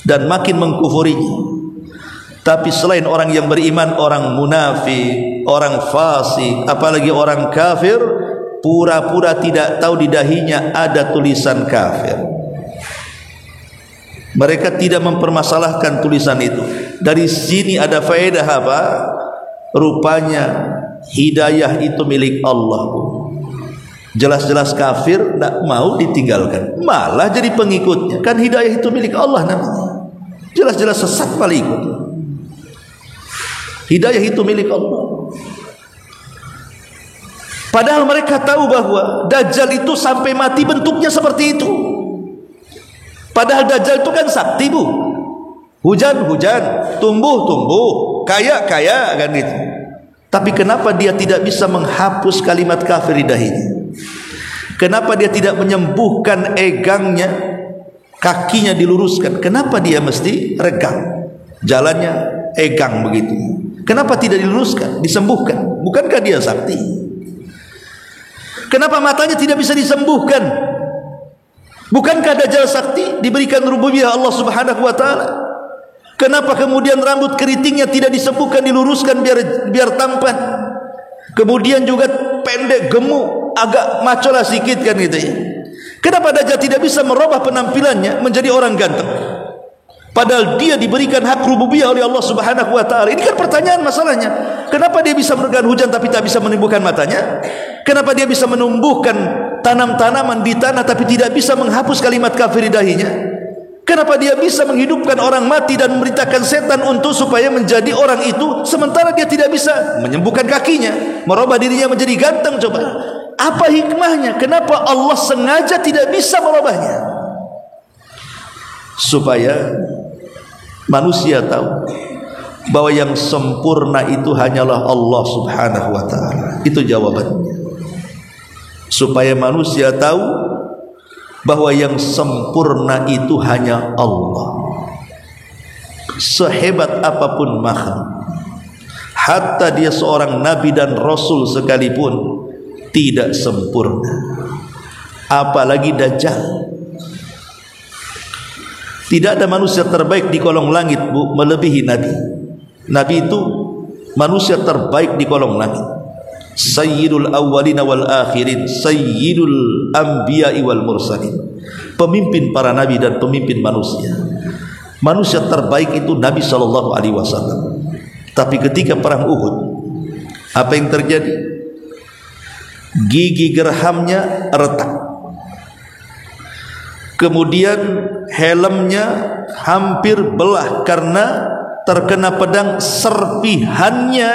dan makin mengkufurinya. Tapi selain orang yang beriman, orang munafik, orang fasik, apalagi orang kafir, pura-pura tidak tahu di dahinya ada tulisan kafir. Mereka tidak mempermasalahkan tulisan itu. Dari sini ada faedah apa? Rupanya hidayah itu milik Allah. Jelas-jelas kafir, tidak mau ditinggalkan, malah jadi pengikutnya. Kan hidayah itu milik Allah namanya. Jelas-jelas sesat malah ikut. Hidayah itu milik Allah. Padahal mereka tahu bahwa Dajjal itu sampai mati bentuknya seperti itu. Padahal Dajjal itu kan sakti, Bu. Hujan-hujan, tumbuh-tumbuh, kaya-kaya kan gitu. Tapi kenapa dia tidak bisa menghapus kalimat kafir di dahinya? Kenapa dia tidak menyembuhkan egangnya, kakinya diluruskan? Kenapa dia mesti regang? Jalannya egang begitu. Kenapa tidak diluruskan, disembuhkan? Bukankah dia sakti? Kenapa matanya tidak bisa disembuhkan? Bukankah Dajjal sakti, diberikan rububiyah Allah Subhanahu wa taala? Kenapa kemudian rambut keritingnya tidak disembuhkan, diluruskan biar tampan? Kemudian juga pendek, gemuk, agak maco lah sedikit kan gitu ya. Kenapa Dajjal tidak bisa merubah penampilannya menjadi orang ganteng? Padahal dia diberikan hak rububiyah oleh Allah Subhanahu wa taala. Ini kan pertanyaan masalahnya. Kenapa dia bisa menurunkan hujan tapi tak bisa menumbuhkan matanya? Kenapa dia bisa menumbuhkan tanam-tanaman di tanah tapi tidak bisa menghapus kalimat kafir di dahinya? Kenapa dia bisa menghidupkan orang mati dan memerintahkan setan untuk supaya menjadi orang itu, sementara dia tidak bisa menyembuhkan kakinya, merubah dirinya menjadi ganteng? Coba, apa hikmahnya? Kenapa Allah sengaja tidak bisa merubahnya? Supaya manusia tahu bahwa yang sempurna itu hanyalah Allah Subhanahu wa taala. Itu jawabannya. Supaya manusia tahu bahwa yang sempurna itu hanya Allah. Sehebat apapun makhluk, hatta dia seorang nabi dan rasul sekalipun, tidak sempurna. Apalagi Dajjal. Tidak ada manusia terbaik di kolong langit, Bu, melebihi Nabi. Nabi itu manusia terbaik di kolong langit. Sayyidul awwalina wal akhirin, sayyidul anbiya'i wal mursalin. Pemimpin para nabi dan pemimpin manusia. Manusia terbaik itu Nabi SAW. Tapi ketika perang Uhud, apa yang terjadi? Gigi gerhamnya retak. Kemudian helmnya hampir belah karena terkena pedang. Serpihannya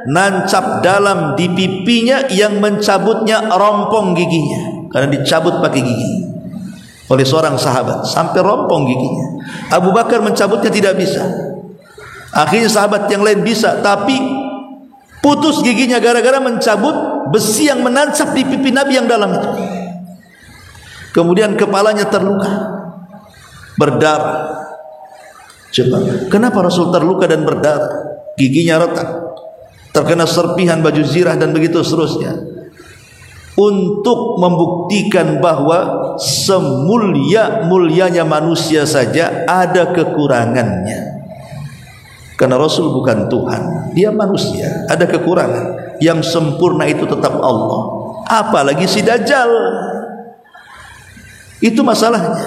nancap dalam di pipinya yang mencabutnya rompong giginya, karena dicabut pakai gigi oleh seorang sahabat sampai rompong giginya. Abu Bakar mencabutnya tidak bisa. Akhirnya sahabat yang lain bisa, tapi putus giginya gara-gara mencabut besi yang menancap di pipi Nabi yang dalam itu. Kemudian kepalanya terluka, berdarah. Coba, kenapa Rasul terluka dan berdarah? Giginya retak, terkena serpihan baju zirah dan begitu seterusnya. Untuk membuktikan bahwa semulia-mulianya manusia saja ada kekurangannya. Karena Rasul bukan Tuhan, dia manusia, ada kekurangan. Yang sempurna itu tetap Allah. Apalagi si Dajjal. Itu masalahnya.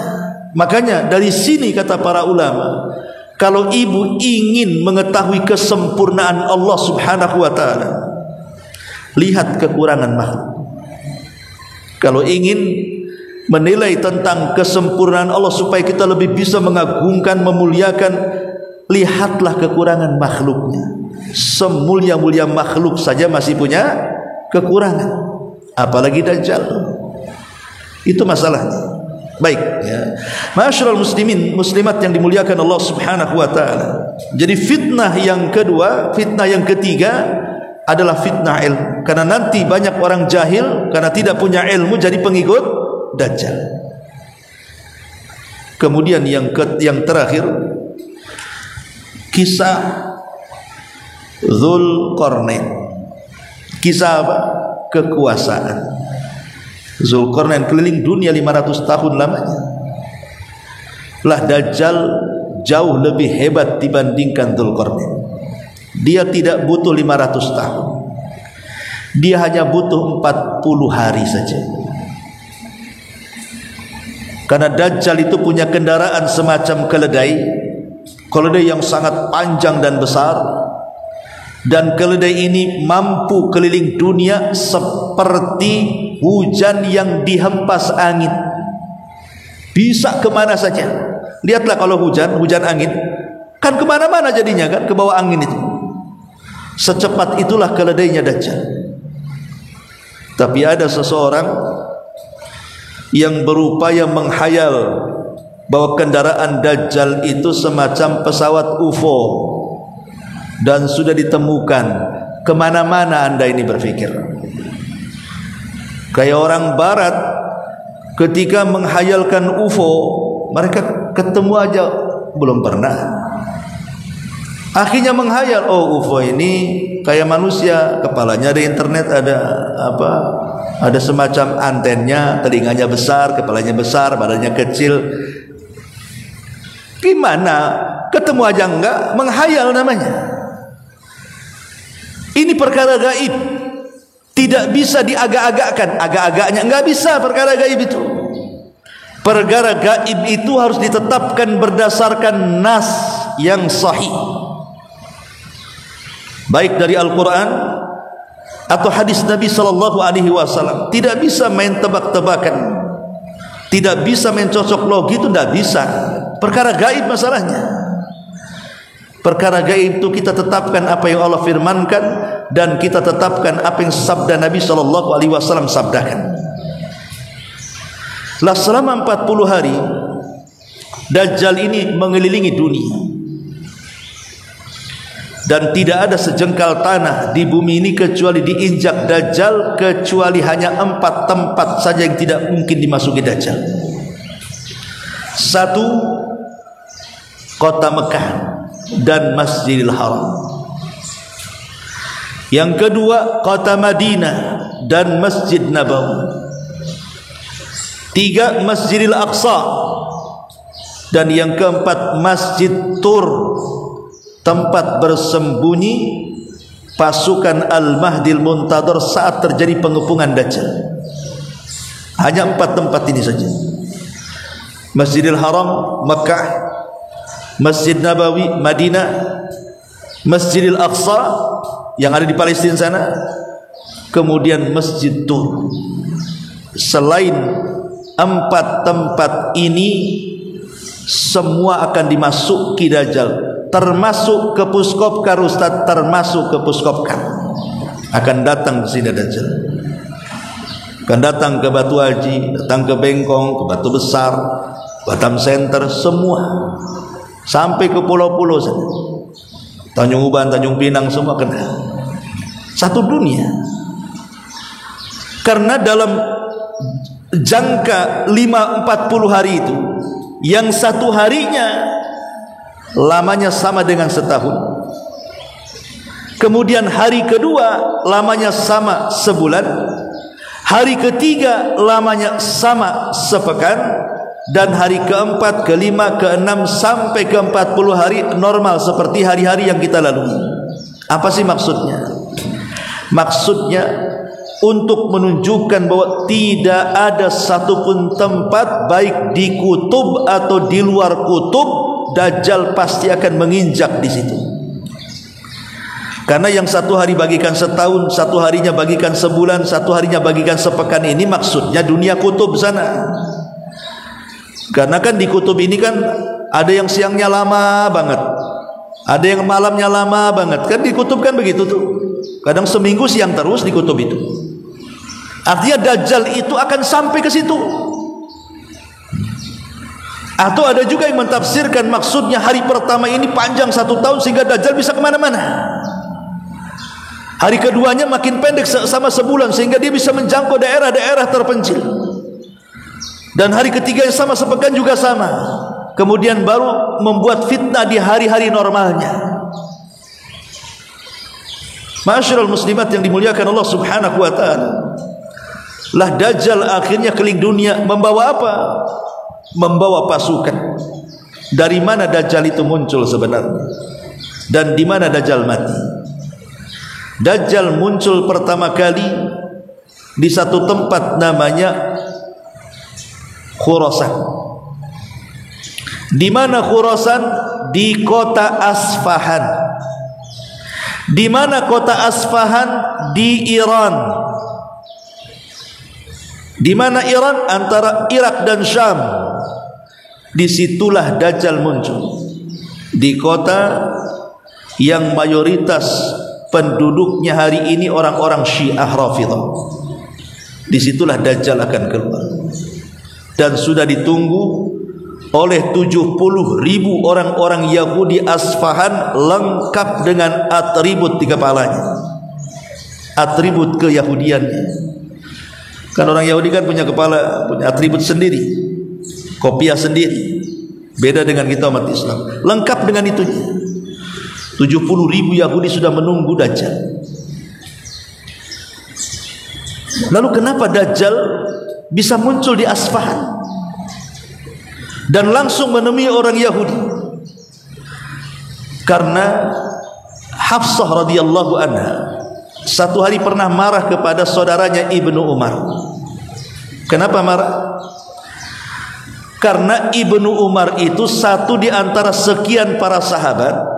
Makanya dari sini kata para ulama, kalau ibu ingin mengetahui kesempurnaan Allah Subhanahu wa taala, lihat kekurangan makhluk. Kalau ingin menilai tentang kesempurnaan Allah supaya kita lebih bisa mengagungkan, memuliakan, lihatlah kekurangan makhluknya. Semulia-mulia makhluk saja masih punya kekurangan, apalagi Dajjal. Itu masalahnya. Baik ya, Ma'asyiral muslimin muslimat yang dimuliakan Allah Subhanahu wa taala. Jadi fitnah yang kedua, fitnah yang ketiga adalah fitnah ilmu. Karena nanti banyak orang jahil karena tidak punya ilmu jadi pengikut Dajjal. Kemudian yang terakhir, kisah Dzulqarnain. Kisah apa? Kekuasaan. Dzulqarnain keliling dunia 500 tahun lamanya. Lah Dajjal jauh lebih hebat dibandingkan Dzulqarnain. Dia tidak butuh 500 tahun. Dia hanya butuh 40 hari saja. Karena Dajjal itu punya kendaraan semacam keledai. Keledai yang sangat panjang dan besar. Dan keledai ini mampu keliling dunia seperti hujan yang dihempas angin. Bisa kemana saja. Lihatlah kalau hujan angin, kan kemana-mana jadinya kan, ke bawah angin itu. Secepat itulah keledainya Dajjal. Tapi ada seseorang yang berupaya menghayal bahwa kendaraan Dajjal itu semacam pesawat UFO dan sudah ditemukan. Kemana-mana Anda ini berpikir. Kayak orang barat ketika menghayalkan UFO, mereka ketemu aja belum pernah. Akhirnya menghayal, oh UFO ini kayak manusia, kepalanya ada internet, ada apa? Ada semacam antennya, telinganya besar, kepalanya besar, badannya kecil. Gimana? Ketemu aja enggak, menghayal namanya. Ini perkara gaib, tidak bisa diagak-agakkan. Agak-agaknya enggak bisa perkara gaib itu. Perkara gaib itu harus ditetapkan berdasarkan nas yang sahih, baik dari Al-Quran atau hadis Nabi sallallahu alaihi wasallam. Tidak bisa main tebak-tebakan, tidak bisa main cocok logi, itu tidak bisa. Perkara gaib masalahnya. Perkara gaib itu kita tetapkan apa yang Allah firmankan dan kita tetapkan apa yang sabda Nabi sallallahu alaihi wasallam sabdakan. Lah selama 40 hari Dajjal ini mengelilingi dunia, dan tidak ada sejengkal tanah di bumi ini kecuali diinjak Dajjal, kecuali hanya 4 tempat saja yang tidak mungkin dimasuki Dajjal. 1, kota Mekah dan Masjidil Haram. Yang kedua, kota Madinah dan Masjid Nabawi. 3, Masjidil Aqsa. Dan yang keempat, Masjid Tur, tempat bersembunyi pasukan Al-Mahdil Muntadhar saat terjadi pengepungan Dajjal. Hanya 4 tempat ini saja. Masjidil Haram, Mekah, Masjid Nabawi, Madinah, Masjidil Aqsa yang ada di Palestina sana, kemudian Masjid Tur. Selain 4 tempat ini, semua akan dimasuki Dajjal, termasuk ke Puskopkar. Ustaz, termasuk ke Puskopkar akan datang ke sini Dajjal. Akan datang ke Batu Haji, datang ke Bengkong, ke Batu Besar, Batam Center, semua sampai ke pulau-pulau sana, Tanjung Uban, Tanjung Pinang, semua kena. Satu dunia. Karena dalam jangka 40 hari itu, yang 1 harinya lamanya sama dengan setahun, kemudian hari kedua lamanya sama sebulan, hari ketiga lamanya sama sepekan, dan hari keempat, kelima, keenam sampai ke 40 hari normal seperti hari-hari yang kita lalui. Apa sih maksudnya? Maksudnya untuk menunjukkan bahwa tidak ada satupun tempat, baik di kutub atau di luar kutub, Dajjal pasti akan menginjak di situ. Karena yang 1 hari bagikan setahun, 1 harinya bagikan sebulan, 1 harinya bagikan sepekan, ini maksudnya dunia kutub sana. Karena kan di kutub ini kan ada yang siangnya lama banget, ada yang malamnya lama banget. Kan di kutub kan begitu tuh. Kadang seminggu siang terus di kutub itu. Artinya Dajjal itu akan sampai ke situ. Atau ada juga yang mentafsirkan maksudnya hari pertama ini panjang 1 tahun sehingga Dajjal bisa kemana-mana. Hari keduanya makin pendek sama sebulan sehingga dia bisa menjangkau daerah-daerah terpencil. Dan hari ketiga yang sama sepekan juga sama. Kemudian baru membuat fitnah di hari-hari normalnya. Ma'asyiral muslimat yang dimuliakan Allah Subhanahu wa taala. Lah Dajjal akhirnya keliling dunia membawa apa? Membawa pasukan. Dari mana Dajjal itu muncul sebenarnya? Dan di mana Dajjal mati? Dajjal muncul pertama kali di satu tempat namanya Khurasan. Di mana Khurasan? Di kota Asfahan. Di mana kota Asfahan? Di Iran. Di mana Iran? Antara Irak dan Syam. Disitulah Dajjal muncul. Di kota yang mayoritas penduduknya hari ini orang-orang Syiah Rafidhah. Disitulah Dajjal akan keluar. Dan sudah ditunggu oleh 70.000 orang-orang Yahudi Asfahan, lengkap dengan atribut di kepalanya, atribut keyahudiannya. Kan orang Yahudi kan punya kepala, punya atribut sendiri, kopiah sendiri, beda dengan kita umat Islam. Lengkap dengan itu. 70.000 Yahudi sudah menunggu Dajjal. Lalu kenapa Dajjal bisa muncul di Asfahan dan langsung menemui orang Yahudi? Karena Hafsah radhiyallahu anha satu hari pernah marah kepada saudaranya Ibnu Umar. Kenapa marah? Karena Ibnu Umar itu satu di antara sekian para sahabat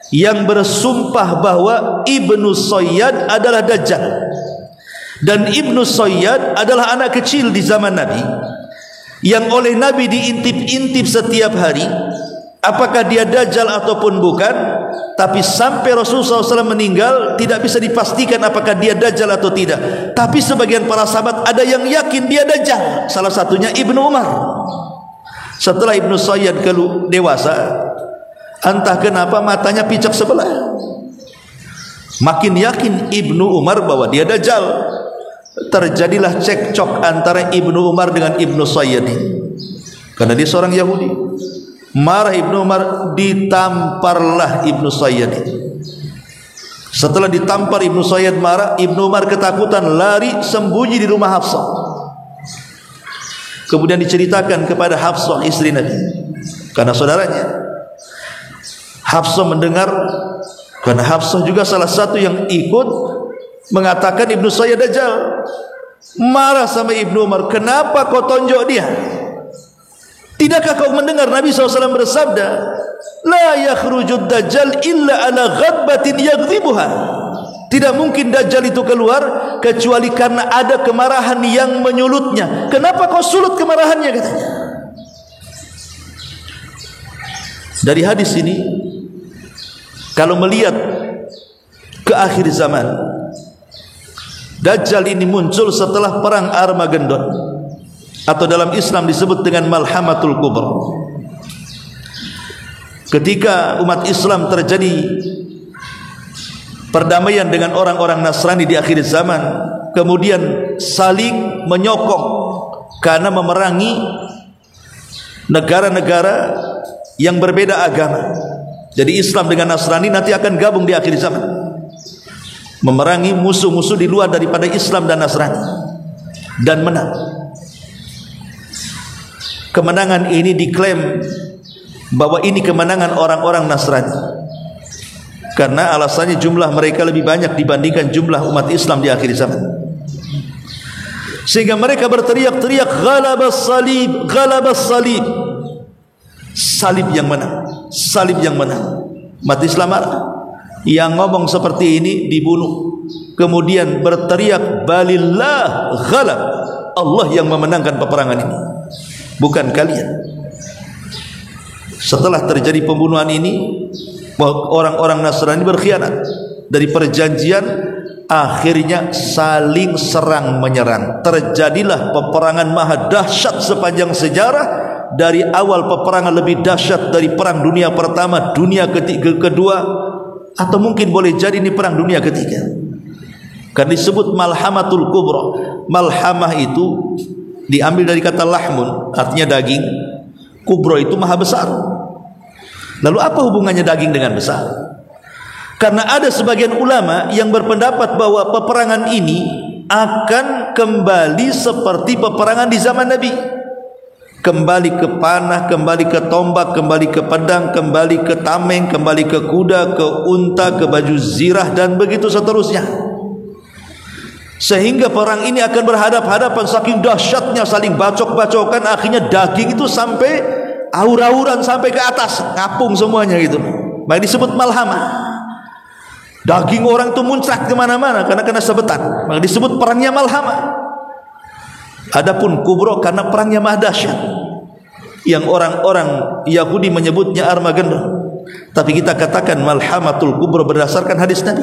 yang bersumpah bahwa Ibnu Sayyad adalah Dajjal. Dan Ibnu Sayyad adalah anak kecil di zaman Nabi, yang oleh Nabi diintip-intip setiap hari apakah dia Dajjal ataupun bukan. Tapi sampai Rasulullah SAW meninggal tidak bisa dipastikan apakah dia Dajjal atau tidak. Tapi sebagian para sahabat ada yang yakin dia Dajjal, salah satunya Ibnu Umar. Setelah Ibnu Sayyad dewasa, entah kenapa matanya picak sebelah. Makin yakin Ibnu Umar bahwa dia Dajjal. Terjadilah cekcok antara Ibnu Umar dengan Ibnu Sayyad, karena dia seorang Yahudi. Marah Ibnu Umar, ditamparlah Ibnu Sayyad. Setelah ditampar Ibnu Sayyad marah, Ibnu Umar ketakutan, lari sembunyi di rumah Hafsah. Kemudian diceritakan kepada Hafsah istri Nabi, karena saudaranya. Hafsah mendengar, karena Hafsah juga salah satu yang ikut mengatakan Ibnu Sayyad Dajjal. Marah sama Ibnu Umar, kenapa kau tonjok dia? Tidakkah kau mendengar Nabi SAW bersabda, la yakhrujud Dajjal illa ala ghadbatin yaghdibuha. Tidak mungkin Dajjal itu keluar kecuali karena ada kemarahan yang menyulutnya. Kenapa kau sulut kemarahannya, katanya. Dari hadis ini, kalau melihat ke akhir zaman, Dajjal ini muncul setelah perang Armageddon, atau dalam Islam disebut dengan Malhamatul Kubra. Ketika umat Islam terjadi perdamaian dengan orang-orang Nasrani di akhir zaman, kemudian saling menyokong karena memerangi negara-negara yang berbeda agama. Jadi Islam dengan Nasrani nanti akan gabung di akhir zaman, memerangi musuh-musuh di luar daripada Islam dan Nasrani, dan menang. Kemenangan ini diklaim bahwa ini kemenangan orang-orang Nasrani, karena alasannya jumlah mereka lebih banyak dibandingkan jumlah umat Islam di akhir zaman. Sehingga mereka berteriak-teriak, ghalabas salib, ghalabas salib. Salib yang menang, salib yang menang. Umat Islam marah. Yang ngomong seperti ini dibunuh. Kemudian berteriak, balillah ghalab, Allah yang memenangkan peperangan ini, bukan kalian. Setelah terjadi pembunuhan ini, orang-orang Nasrani berkhianat dari perjanjian, akhirnya saling serang menyerang. Terjadilah peperangan maha dahsyat sepanjang sejarah. Dari awal peperangan lebih dahsyat dari perang dunia pertama, dunia kedua, atau mungkin boleh jadi ini perang dunia ketiga. Kan disebut Malhamatul Kubra. Malhamah itu diambil dari kata lahmun, artinya daging. Kubra itu maha besar. Lalu apa hubungannya daging dengan besar? Karena ada sebagian ulama yang berpendapat bahwa peperangan ini akan kembali seperti peperangan di zaman Nabi. Kembali ke panah, kembali ke tombak, kembali ke pedang, kembali ke tameng, kembali ke kuda, ke unta, ke baju zirah, dan begitu seterusnya. Sehingga perang ini akan berhadap-hadapan, saking dahsyatnya saling bacok-bacokan, akhirnya daging itu sampai aur-auran sampai ke atas, ngapung semuanya gitu. Maka disebut malhamah. Daging orang itu muncrat kemana-mana karena kena sabetan, maka disebut perangnya malhamah. Adapun kubro karena perangnya maha dahsyat, yang orang-orang Yahudi menyebutnya Armageddon, tapi kita katakan Malhamatul Kubra berdasarkan hadis Nabi.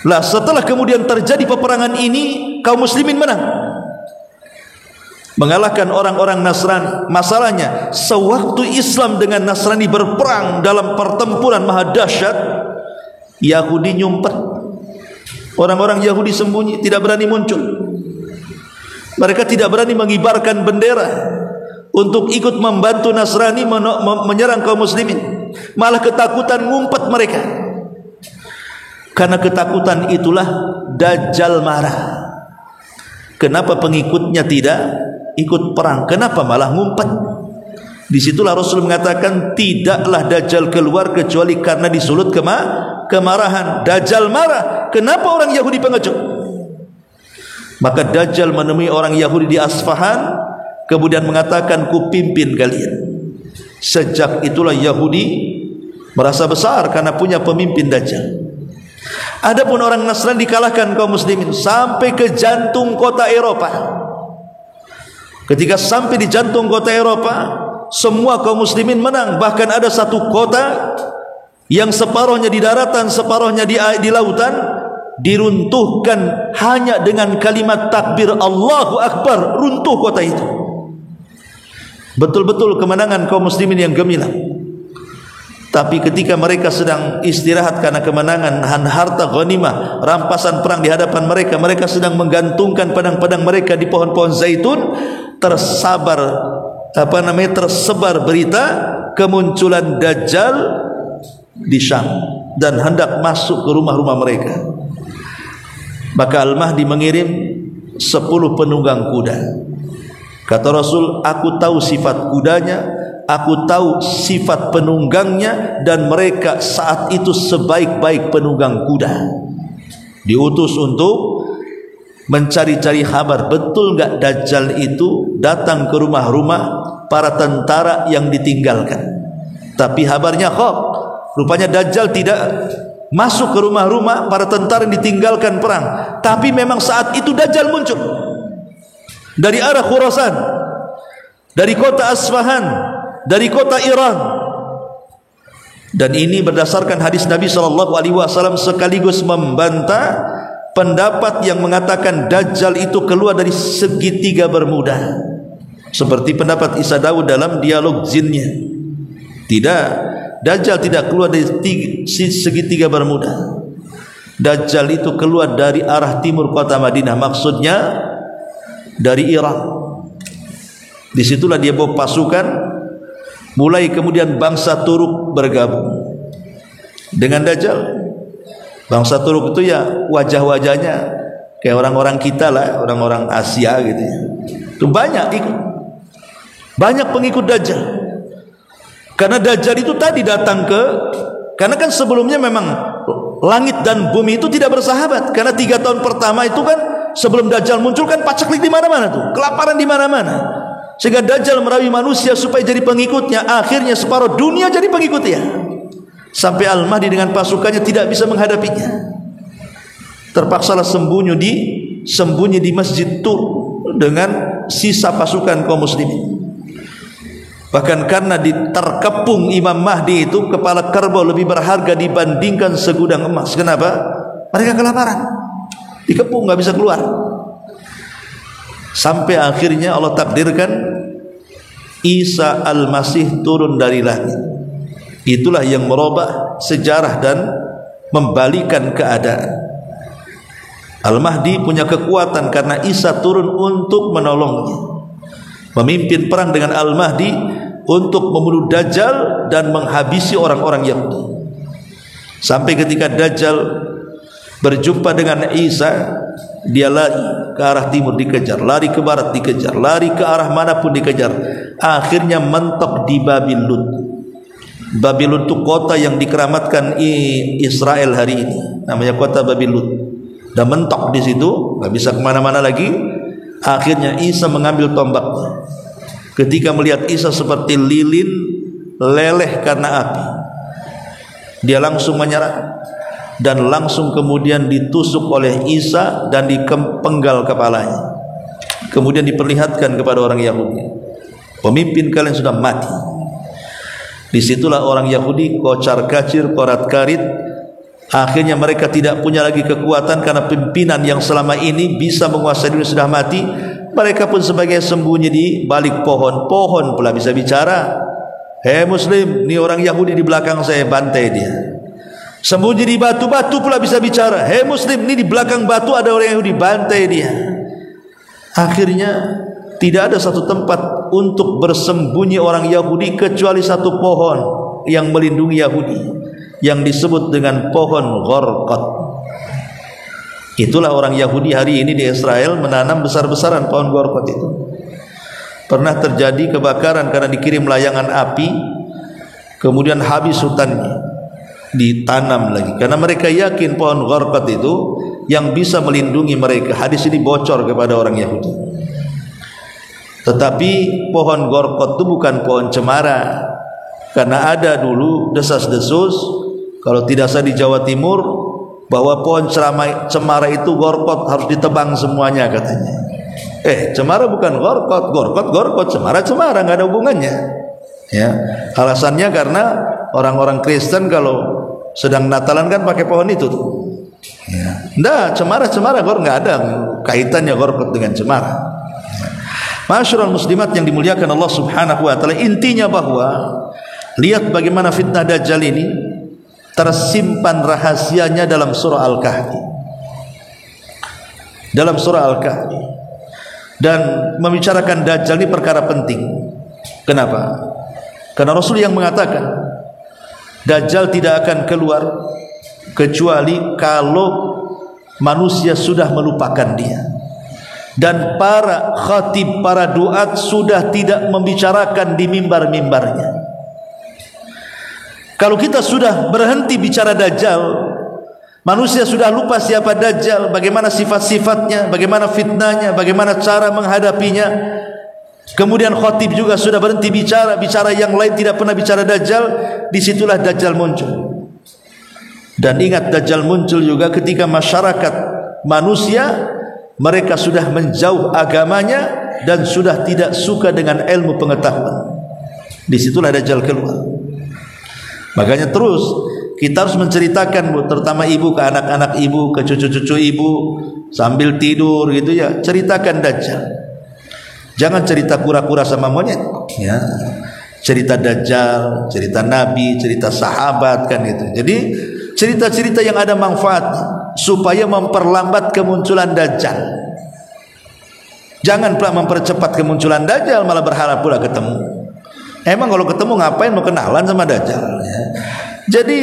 Lah setelah kemudian terjadi peperangan ini, kaum muslimin menang. mengalahkan orang-orang Nasrani. Masalahnya, sewaktu Islam dengan Nasrani berperang dalam pertempuran maha dahsyat, Yahudi nyumpet. Orang-orang Yahudi sembunyi, tidak berani muncul. Mereka tidak berani mengibarkan bendera untuk ikut membantu Nasrani menyerang kaum muslimin. Malah ketakutan ngumpet mereka. Karena ketakutan itulah Dajjal marah. Kenapa pengikutnya tidak ikut perang? Kenapa malah ngumpet? Disitulah Rasul mengatakan, tidaklah Dajjal keluar kecuali karena disulut kemarahan. Dajjal marah. Kenapa orang Yahudi pengecut? Maka Dajjal menemui orang Yahudi di Asfahan, kemudian mengatakan, ku pimpin kalian. Sejak itulah Yahudi merasa besar karena punya pemimpin Dajjal. Adapun orang Nasrani dikalahkan kaum muslimin sampai ke jantung kota Eropa. Ketika sampai di jantung kota Eropa, semua kaum muslimin menang. Bahkan ada satu kota yang separuhnya di daratan, separuhnya di lautan, diruntuhkan hanya dengan kalimat takbir Allahu Akbar. Runtuh kota itu. Betul-betul kemenangan kaum muslimin yang gemilang. Tapi ketika mereka sedang istirahat karena kemenangan, harta ghanimah, rampasan perang di hadapan mereka, mereka sedang menggantungkan pedang-pedang mereka di pohon-pohon zaitun, tersebar berita kemunculan Dajjal di Syam dan hendak masuk ke rumah-rumah mereka. Maka Al-Mahdi mengirim 10 penunggang kuda. Kata Rasul, aku tahu sifat kudanya, aku tahu sifat penunggangnya, dan mereka saat itu sebaik-baik penunggang kuda. Diutus untuk mencari-cari kabar, betul enggak Dajjal itu datang ke rumah-rumah para tentara yang ditinggalkan. Tapi kabarnya hoax. Rupanya Dajjal tidak masuk ke rumah-rumah para tentara yang ditinggalkan perang. Tapi memang saat itu Dajjal muncul dari arah Khurasan, dari kota Asfahan, dari kota Iran. Dan ini berdasarkan hadis Nabi SAW, sekaligus membantah pendapat yang mengatakan Dajjal itu keluar dari segitiga Bermuda, seperti pendapat Isa Daud dalam dialog jinnya. Tidak, Dajjal tidak keluar dari segitiga Bermuda. Dajjal itu keluar dari arah timur kota Madinah, maksudnya dari Irak. Disitulah dia bawa pasukan. Mulai kemudian bangsa Turuk bergabung dengan Dajjal. Bangsa Turuk itu ya wajah-wajahnya kayak orang-orang kita lah, orang-orang Asia gitu ya. Itu banyak ikut, banyak pengikut Dajjal. Karena Dajjal itu tadi datang karena kan sebelumnya memang langit dan bumi itu tidak bersahabat. Karena 3 tahun pertama itu kan sebelum Dajjal muncul kan paceklik di mana-mana tuh, kelaparan di mana-mana. Sehingga Dajjal merayu manusia supaya jadi pengikutnya. Akhirnya separuh dunia jadi pengikutnya, sampai Al-Mahdi dengan pasukannya tidak bisa menghadapinya. Terpaksalah sembunyi di Masjid Tur dengan sisa pasukan kaum muslimin. Bahkan karena terkepung Imam Mahdi itu, kepala kerbau lebih berharga dibandingkan segudang emas. Kenapa? Mereka kelaparan, dikepung, nggak bisa keluar. Sampai akhirnya Allah takdirkan Isa Al-Masih turun dari langit. Itulah yang merubah sejarah dan membalikan keadaan. Al-Mahdi punya kekuatan karena Isa turun untuk menolongnya, memimpin perang dengan Al-Mahdi untuk membunuh Dajjal dan menghabisi orang-orang Yahudi. Sampai ketika Dajjal berjumpa dengan Isa, dia lari ke arah timur dikejar, lari ke barat dikejar, lari ke arah manapun dikejar. Akhirnya mentok di Babil Lut. Babil Lut itu kota yang dikeramatkan Israel hari ini, namanya kota Babil Lut. Dan mentok di situ, nggak bisa kemana-mana lagi. Akhirnya Isa mengambil tombaknya. Ketika melihat Isa seperti lilin leleh karena api, dia langsung menyerah dan langsung kemudian ditusuk oleh Isa dan dipenggal kepalanya. Kemudian diperlihatkan kepada orang Yahudi, pemimpin kalian sudah mati. Disitulah orang Yahudi kocar kacir, korat karit. Akhirnya mereka tidak punya lagi kekuatan karena pimpinan yang selama ini bisa menguasai dunia sudah mati. mereka pun sebagai sembunyi di balik pohon. Pohon pula bisa bicara. Hei Muslim, ni orang Yahudi di belakang saya, bantai dia. Sembunyi di batu, batu pula bisa bicara. Hei Muslim, ni di belakang batu ada orang Yahudi, bantai dia. Akhirnya tidak ada satu tempat untuk bersembunyi orang Yahudi kecuali satu pohon yang melindungi Yahudi, yang disebut dengan pohon Gharqad. Itulah orang Yahudi hari ini di Israel menanam besar-besaran pohon Gharqad itu. Pernah terjadi kebakaran karena dikirim layangan api, kemudian habis hutannya, ditanam lagi karena mereka yakin pohon Gharqad itu yang bisa melindungi mereka. Hadis ini bocor kepada orang Yahudi. Tetapi pohon Gharqad itu bukan pohon cemara, karena ada dulu desas-desus, kalau tidak salah di Jawa Timur, bahwa pohon cemara itu Gharqad harus ditebang semuanya katanya. Cemara bukan Gharqad, Gharqad, cemara, nggak ada hubungannya. Ya, alasannya karena orang-orang Kristen kalau sedang Natalan kan pakai pohon itu tuh. Ya. Nggak, cemara Gharqad nggak ada kaitannya Gharqad dengan cemara. Ya. Masyarul muslimat yang dimuliakan Allah Subhanahu wa taala, intinya bahwa lihat bagaimana fitnah Dajjal ini tersimpan rahasianya dalam surah Al-Kahfi. Dalam surah Al-Kahfi. Dan membicarakan Dajjal ini perkara penting. Kenapa? Karena Rasul yang mengatakan Dajjal tidak akan keluar kecuali kalau manusia sudah melupakan dia, dan para khatib, para duat sudah tidak membicarakan di mimbar-mimbarnya. Kalau kita sudah berhenti bicara Dajjal, manusia sudah lupa siapa Dajjal, bagaimana sifat-sifatnya, bagaimana fitnahnya, bagaimana cara menghadapinya. Kemudian khatib juga sudah berhenti bicara yang lain tidak pernah bicara Dajjal. Disitulah Dajjal muncul. Dan ingat, Dajjal muncul juga ketika masyarakat manusia mereka sudah menjauh agamanya dan sudah tidak suka dengan ilmu pengetahuan. Disitulah Dajjal keluar. Makanya terus kita harus menceritakan, terutama ibu ke anak-anak ibu, ke cucu-cucu ibu, sambil tidur gitu ya, ceritakan Dajjal. Jangan cerita kura-kura sama monyet, ya. Cerita Dajjal, cerita Nabi, cerita sahabat kan gitu. Jadi cerita-cerita yang ada manfaat supaya memperlambat kemunculan Dajjal. Jangan pula mempercepat kemunculan Dajjal, malah berharap pula ketemu. Emang kalau ketemu ngapain mau kenalan sama Dajjal, ya. Jadi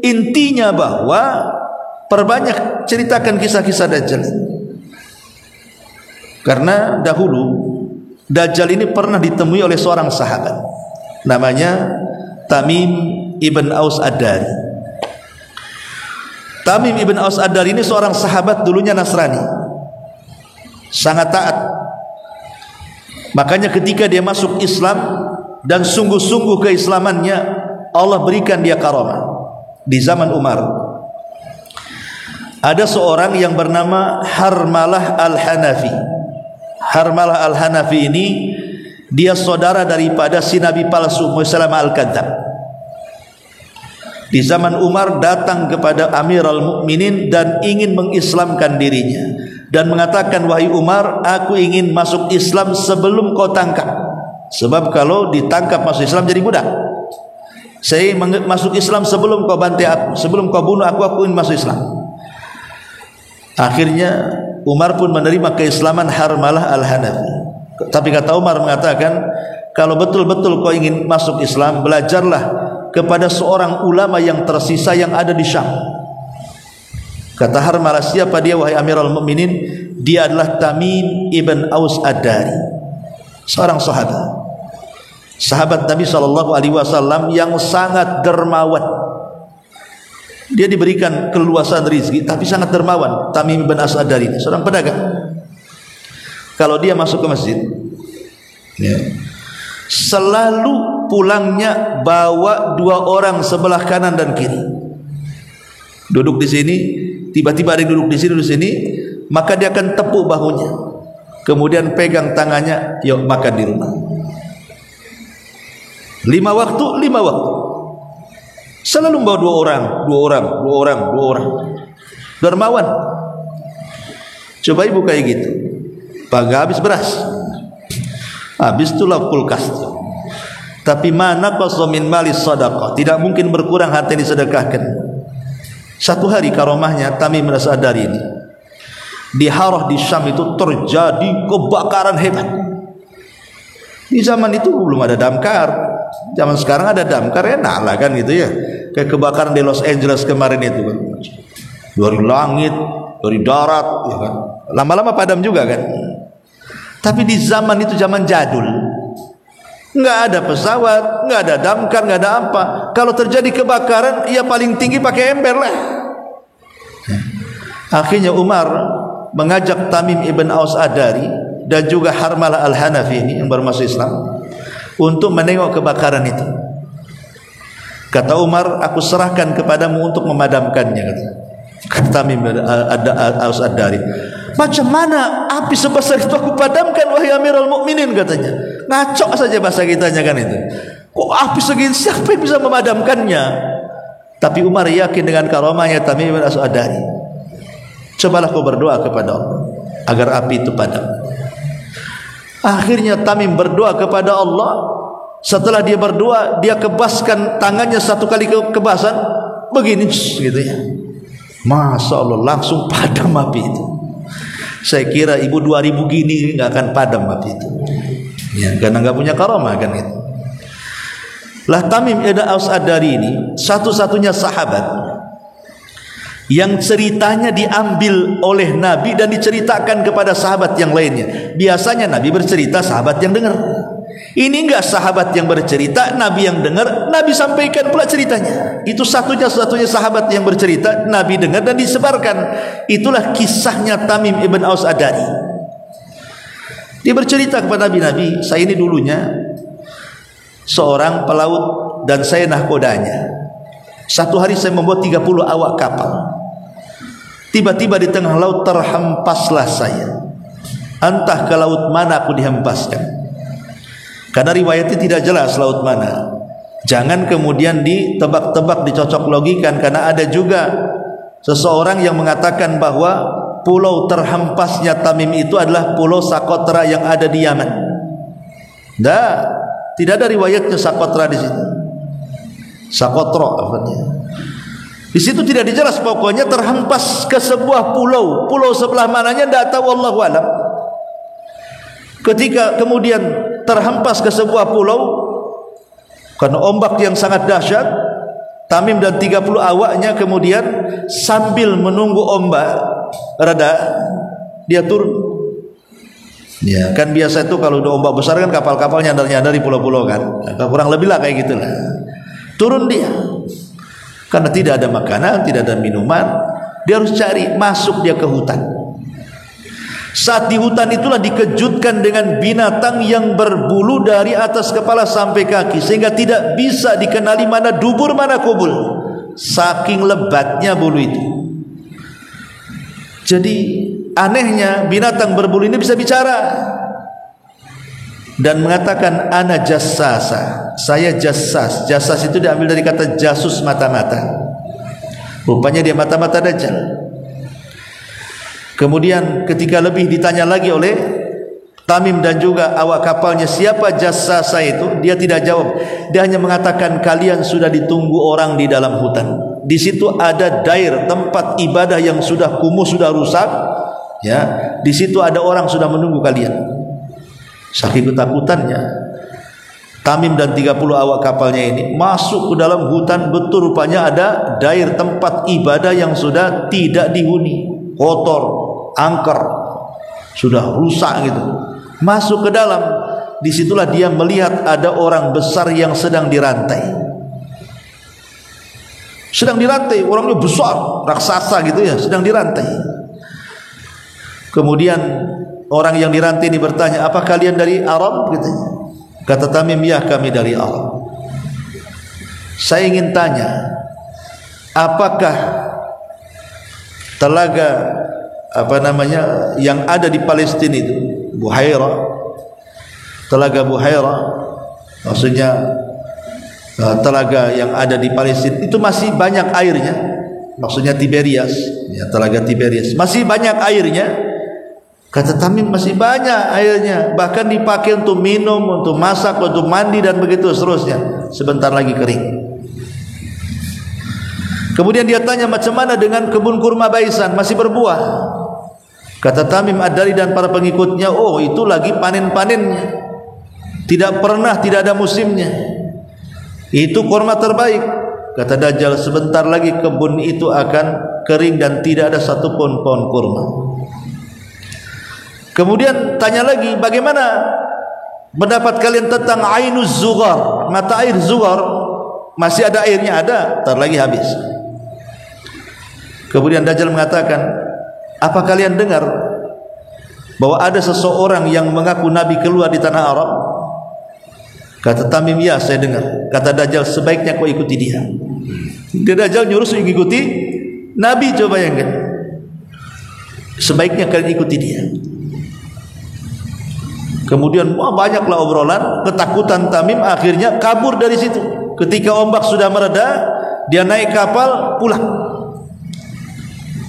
intinya bahwa perbanyak ceritakan kisah-kisah Dajjal. Karena dahulu Dajjal ini pernah ditemui oleh seorang sahabat, namanya Tamim ibn Aus Ad-Dari. Tamim ibn Aus Ad-Dari ini seorang sahabat, dulunya Nasrani, sangat taat. Makanya ketika dia masuk Islam dan sungguh-sungguh keislamannya, Allah berikan dia karamah. Di zaman Umar ada seorang yang bernama Harmalah Al-Hanafi. Harmalah Al-Hanafi ini dia saudara daripada si Nabi palsu Musailamah Al-Kadzab. Di zaman Umar datang kepada Amirul Mukminin dan ingin mengislamkan dirinya dan mengatakan, wahai Umar, aku ingin masuk Islam sebelum kau tangkap. Sebab kalau ditangkap masuk Islam jadi budak. Saya masuk Islam sebelum kau bantai aku, sebelum kau bunuh aku ingin masuk Islam. Akhirnya Umar pun menerima keislaman Harmalah Al-Hanafi. Tapi kata Umar mengatakan, kalau betul-betul kau ingin masuk Islam, belajarlah kepada seorang ulama yang tersisa yang ada di Syam. Kata Harmalah, siapa dia wahai Amirul Mukminin? Dia adalah Tamim ibn Aus Ad-Dari, seorang sahabat Nabi SAW yang sangat dermawan. Dia diberikan keluasan rezeki tapi sangat dermawan. Tamim ibn Aus Ad-Dari ini seorang pedagang. Kalau dia masuk ke masjid, ya, selalu pulangnya bawa dua orang sebelah kanan dan kiri. Duduk di sini, tiba-tiba ada yang duduk di sini, maka dia akan tepuk bahunya, kemudian pegang tangannya, yuk makan di rumah. 5 waktu, selalu membawa dua orang. Dermawan. Coba ibu kayak gitu, Pagak habis beras, habis itulah kulkas. Tapi mana qasamin mali sadaqah, tidak mungkin berkurang harta yang disedekahkan. Satu hari karomahnya Tamim As-Adari ini di Harah di Syam itu terjadi kebakaran hebat. Di zaman itu belum ada damkar. Zaman sekarang ada damkar, enak lah kan gitu ya. Kayak kebakaran di Los Angeles kemarin itu kan. Dari langit, dari darat ya kan. Lama-lama padam juga kan. Tapi di zaman itu zaman jadul, nggak ada pesawat, nggak ada damkar, nggak ada apa. Kalau terjadi kebakaran, ya paling tinggi pakai ember lah. Akhirnya Umar mengajak Tamim ibn Aus Adari dan juga Harmalah al-Hanafi ini yang baru masuk Islam untuk menengok kebakaran itu. Kata Umar, aku serahkan kepadamu untuk memadamkannya. Kata Tamim Aus Adari, macam mana api sebesar itu aku padamkan wahai Amirul Mukminin, katanya. Ngacok saja bahasa kitanya kan itu. Kok api segini, siapa yang bisa memadamkannya? Tapi Umar yakin dengan karomahnya Tamim bin As-Adari. Cobalah kau berdoa kepada Allah agar api itu padam. Akhirnya Tamim berdoa kepada Allah. Setelah dia berdoa, dia kebaskan tangannya satu kali kebasan begini gitu ya. Masya Allah, langsung padam api itu. Saya kira ibu 2000 gini nggak akan padam api itu ya, karena nggak punya karomah kan itu. Lah Tamim ibn Aus Adari ini satu-satunya sahabat yang ceritanya diambil oleh Nabi dan diceritakan kepada sahabat yang lainnya. Biasanya Nabi bercerita, sahabat yang dengar. Ini enggak sahabat yang bercerita, Nabi yang dengar, Nabi sampaikan pula ceritanya. Itu satunya-satunya sahabat yang bercerita, Nabi dengar dan disebarkan. Itulah kisahnya Tamim ibn Aus Adari. Dia bercerita kepada Nabi, saya ini dulunya seorang pelaut dan saya nahkodanya. Satu hari saya membuat 30 awak kapal. Tiba-tiba di tengah laut terhempaslah saya. Entah ke laut mana aku dihempaskan. Karena riwayatnya tidak jelas laut mana. Jangan kemudian ditebak-tebak, dicocok logikan, karena ada juga seseorang yang mengatakan bahwa pulau terhempasnya Tamim itu adalah pulau Sakotra yang ada di Yaman. Tidak ada riwayatnya Sakotra di situ. Sakotro artinya. Di situ tidak dijelas, pokoknya terhempas ke sebuah pulau. Pulau sebelah mananya tidak tahu, Allahu a'lam. Ketika kemudian terhempas ke sebuah pulau karena ombak yang sangat dahsyat, Tamim dan 30 awaknya kemudian sambil menunggu ombak reda, dia turun. Ya, kan biasa itu kalau udah ombak besar kan kapal-kapal nyandar-nyandar di pulau-pulau kan. Kurang lebih lah kayak gitulah. Turun dia. Karena tidak ada makanan, tidak ada minuman, dia harus cari, masuk dia ke hutan. Saat di hutan itulah dikejutkan dengan binatang yang berbulu dari atas kepala sampai kaki, sehingga tidak bisa dikenali mana dubur mana kubul, saking lebatnya bulu itu. Jadi anehnya binatang berbulu ini bisa bicara dan mengatakan ana jassasa, saya jassas. Jassas itu diambil dari kata jasus, mata-mata. Rupanya dia mata-mata Dajjal. Kemudian ketika lebih ditanya lagi oleh Tamim dan juga awak kapalnya, siapa jassasa itu? Dia tidak jawab. Dia hanya mengatakan, kalian sudah ditunggu orang di dalam hutan. Di situ ada dair, tempat ibadah yang sudah kumuh, sudah rusak. Ya, di situ ada orang sudah menunggu kalian. Saking ketakutannya, Tamim dan 30 awak kapalnya ini masuk ke dalam hutan. Betul, rupanya ada dair, tempat ibadah yang sudah tidak dihuni, kotor, angker, sudah rusak gitu. Masuk ke dalam, disitulah dia melihat ada orang besar yang sedang dirantai. Sedang dirantai, orangnya besar, raksasa gitu ya, sedang dirantai. Kemudian orang yang dirantai ini bertanya, apa kalian dari Arab? Katanya. Kata Tamim, ya kami dari Arab. Saya ingin tanya, apakah telaga yang ada di Palestina itu, Buhaira, telaga Buhaira, maksudnya telaga yang ada di Palestina itu masih banyak airnya, maksudnya Tiberias, ya, telaga Tiberias masih banyak airnya. Kata Tamim, masih banyak airnya, bahkan dipakai untuk minum, untuk masak, untuk mandi dan begitu seterusnya. Sebentar lagi kering. Kemudian dia tanya, macam mana dengan kebun kurma Baisan, masih berbuah? Kata Tamim Ad-Dari dan para pengikutnya, oh itu lagi panen-panennya, tidak ada musimnya, itu kurma terbaik. Kata Dajjal, sebentar lagi kebun itu akan kering dan tidak ada satupun pohon kurma. Kemudian tanya lagi, bagaimana pendapat kalian tentang Ainuz Zughar, mata air Zughar? Masih ada airnya? Ada, ntar lagi habis. Kemudian Dajjal mengatakan, apa kalian dengar bahwa ada seseorang yang mengaku Nabi keluar di tanah Arab? Kata Tamim, ya saya dengar. Kata Dajjal, sebaiknya kau ikuti dia. Dajjal nyuruh ikuti Nabi, coba yang kan? Sebaiknya kalian ikuti dia. Kemudian banyaklah obrolan, ketakutan Tamim, akhirnya kabur dari situ. Ketika ombak sudah mereda, dia naik kapal pulang.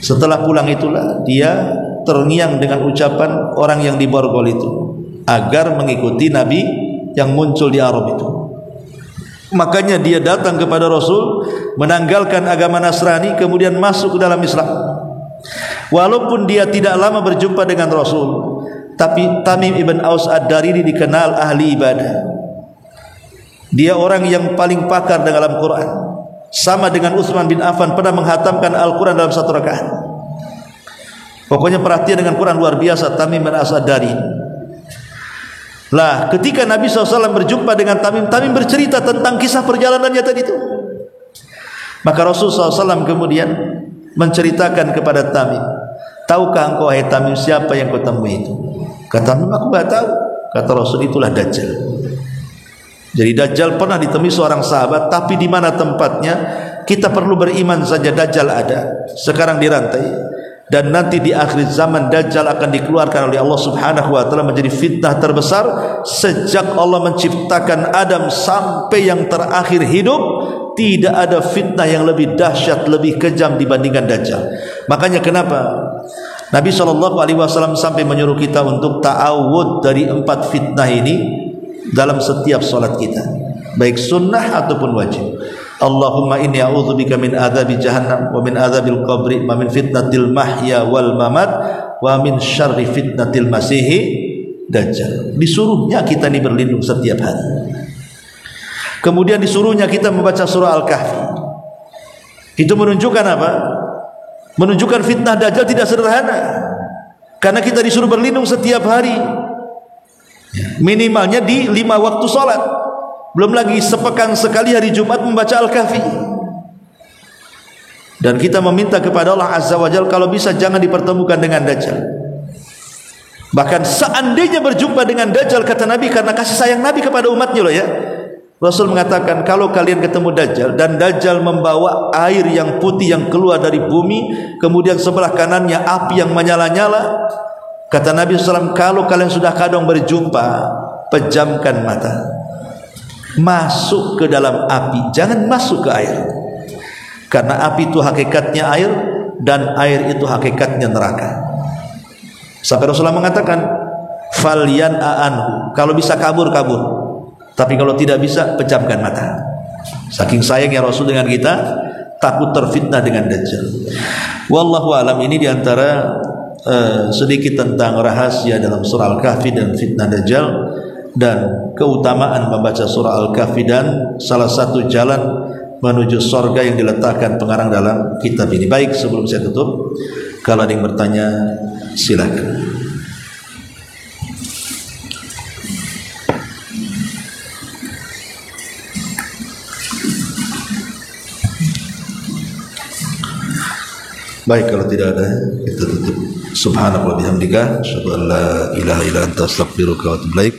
Setelah pulang itulah dia terngiang dengan ucapan orang yang di Borgol itu, agar mengikuti Nabi yang muncul di Arab itu. Makanya dia datang kepada Rasul, menanggalkan agama Nasrani, kemudian masuk ke dalam Islam. Walaupun dia tidak lama berjumpa dengan Rasul, tapi Tamim ibn Aus Ad-Dariri dikenal ahli ibadah. Dia orang yang paling pakar dalam Quran, sama dengan Utsman bin Affan, pernah menghatamkan Al-Quran dalam satu rakaat. Pokoknya perhatian dengan Quran luar biasa Tamim bin Aus Ad-Dariri. Lah, ketika Nabi SAW berjumpa dengan Tamim, Tamim bercerita tentang kisah perjalanannya tadi itu. Maka Rasul SAW kemudian menceritakan kepada Tamim, tahukah engkau wahai Tamim siapa yang kau temui itu? Kata Tamim, aku tidak tahu. Kata Rasul, itulah Dajjal. Jadi Dajjal pernah ditemui seorang sahabat, tapi di mana tempatnya kita perlu beriman saja. Dajjal ada, sekarang dirantai. Dan nanti di akhir zaman Dajjal akan dikeluarkan oleh Allah Subhanahu wa taala menjadi fitnah terbesar sejak Allah menciptakan Adam sampai yang terakhir hidup. Tidak ada fitnah yang lebih dahsyat, lebih kejam dibandingkan Dajjal. Makanya kenapa Nabi SAW sampai menyuruh kita untuk ta'awud dari 4 fitnah ini dalam setiap salat kita, baik sunnah ataupun wajib. Allahumma inni a'udzubika min adzabi jahannam wa min adzabil qabri wa min fitnatil mahya wal mamat wa min syarri fitnatil masihi dajjal. Disuruhnya kita ini berlindung setiap hari. Kemudian disuruhnya kita membaca surah Al-Kahfi. Itu menunjukkan apa? Menunjukkan fitnah dajjal tidak sederhana. Karena kita disuruh berlindung setiap hari, minimalnya di 5 waktu salat. Belum lagi sepekan sekali hari Jumat membaca Al-Kahfi. Dan kita meminta kepada Allah Azza wa Jalla, kalau bisa jangan dipertemukan dengan Dajjal. Bahkan seandainya berjumpa dengan Dajjal, kata Nabi, karena kasih sayang Nabi kepada umatnya loh ya, Rasul mengatakan, kalau kalian ketemu Dajjal dan Dajjal membawa air yang putih yang keluar dari bumi, kemudian sebelah kanannya api yang menyala-nyala, kata Nabi SAW, kalau kalian sudah kadang berjumpa, pejamkan mata, masuk ke dalam api, jangan masuk ke air. Karena api itu hakikatnya air, dan air itu hakikatnya neraka. Sampai Rasulullah mengatakan, falyan a'anhu, kalau bisa kabur, tapi kalau tidak bisa, pejamkan mata. Saking sayangnya Rasul dengan kita, takut terfitnah dengan Dajjal. Wallahu alam. Ini diantara sedikit tentang rahasia dalam surah Al-Kahfi dan fitnah Dajjal, dan keutamaan membaca surah Al-Kahfi, dan salah satu jalan menuju surga yang diletakkan pengarang dalam kitab ini. Baik, sebelum saya tutup, kalau ada yang bertanya silakan. Baik, kalau tidak ada, kita tutup. Subhanallah wa bihamdika, asyhadu an la ilaha illa anta, astaghfiruka wa atubu ilaik.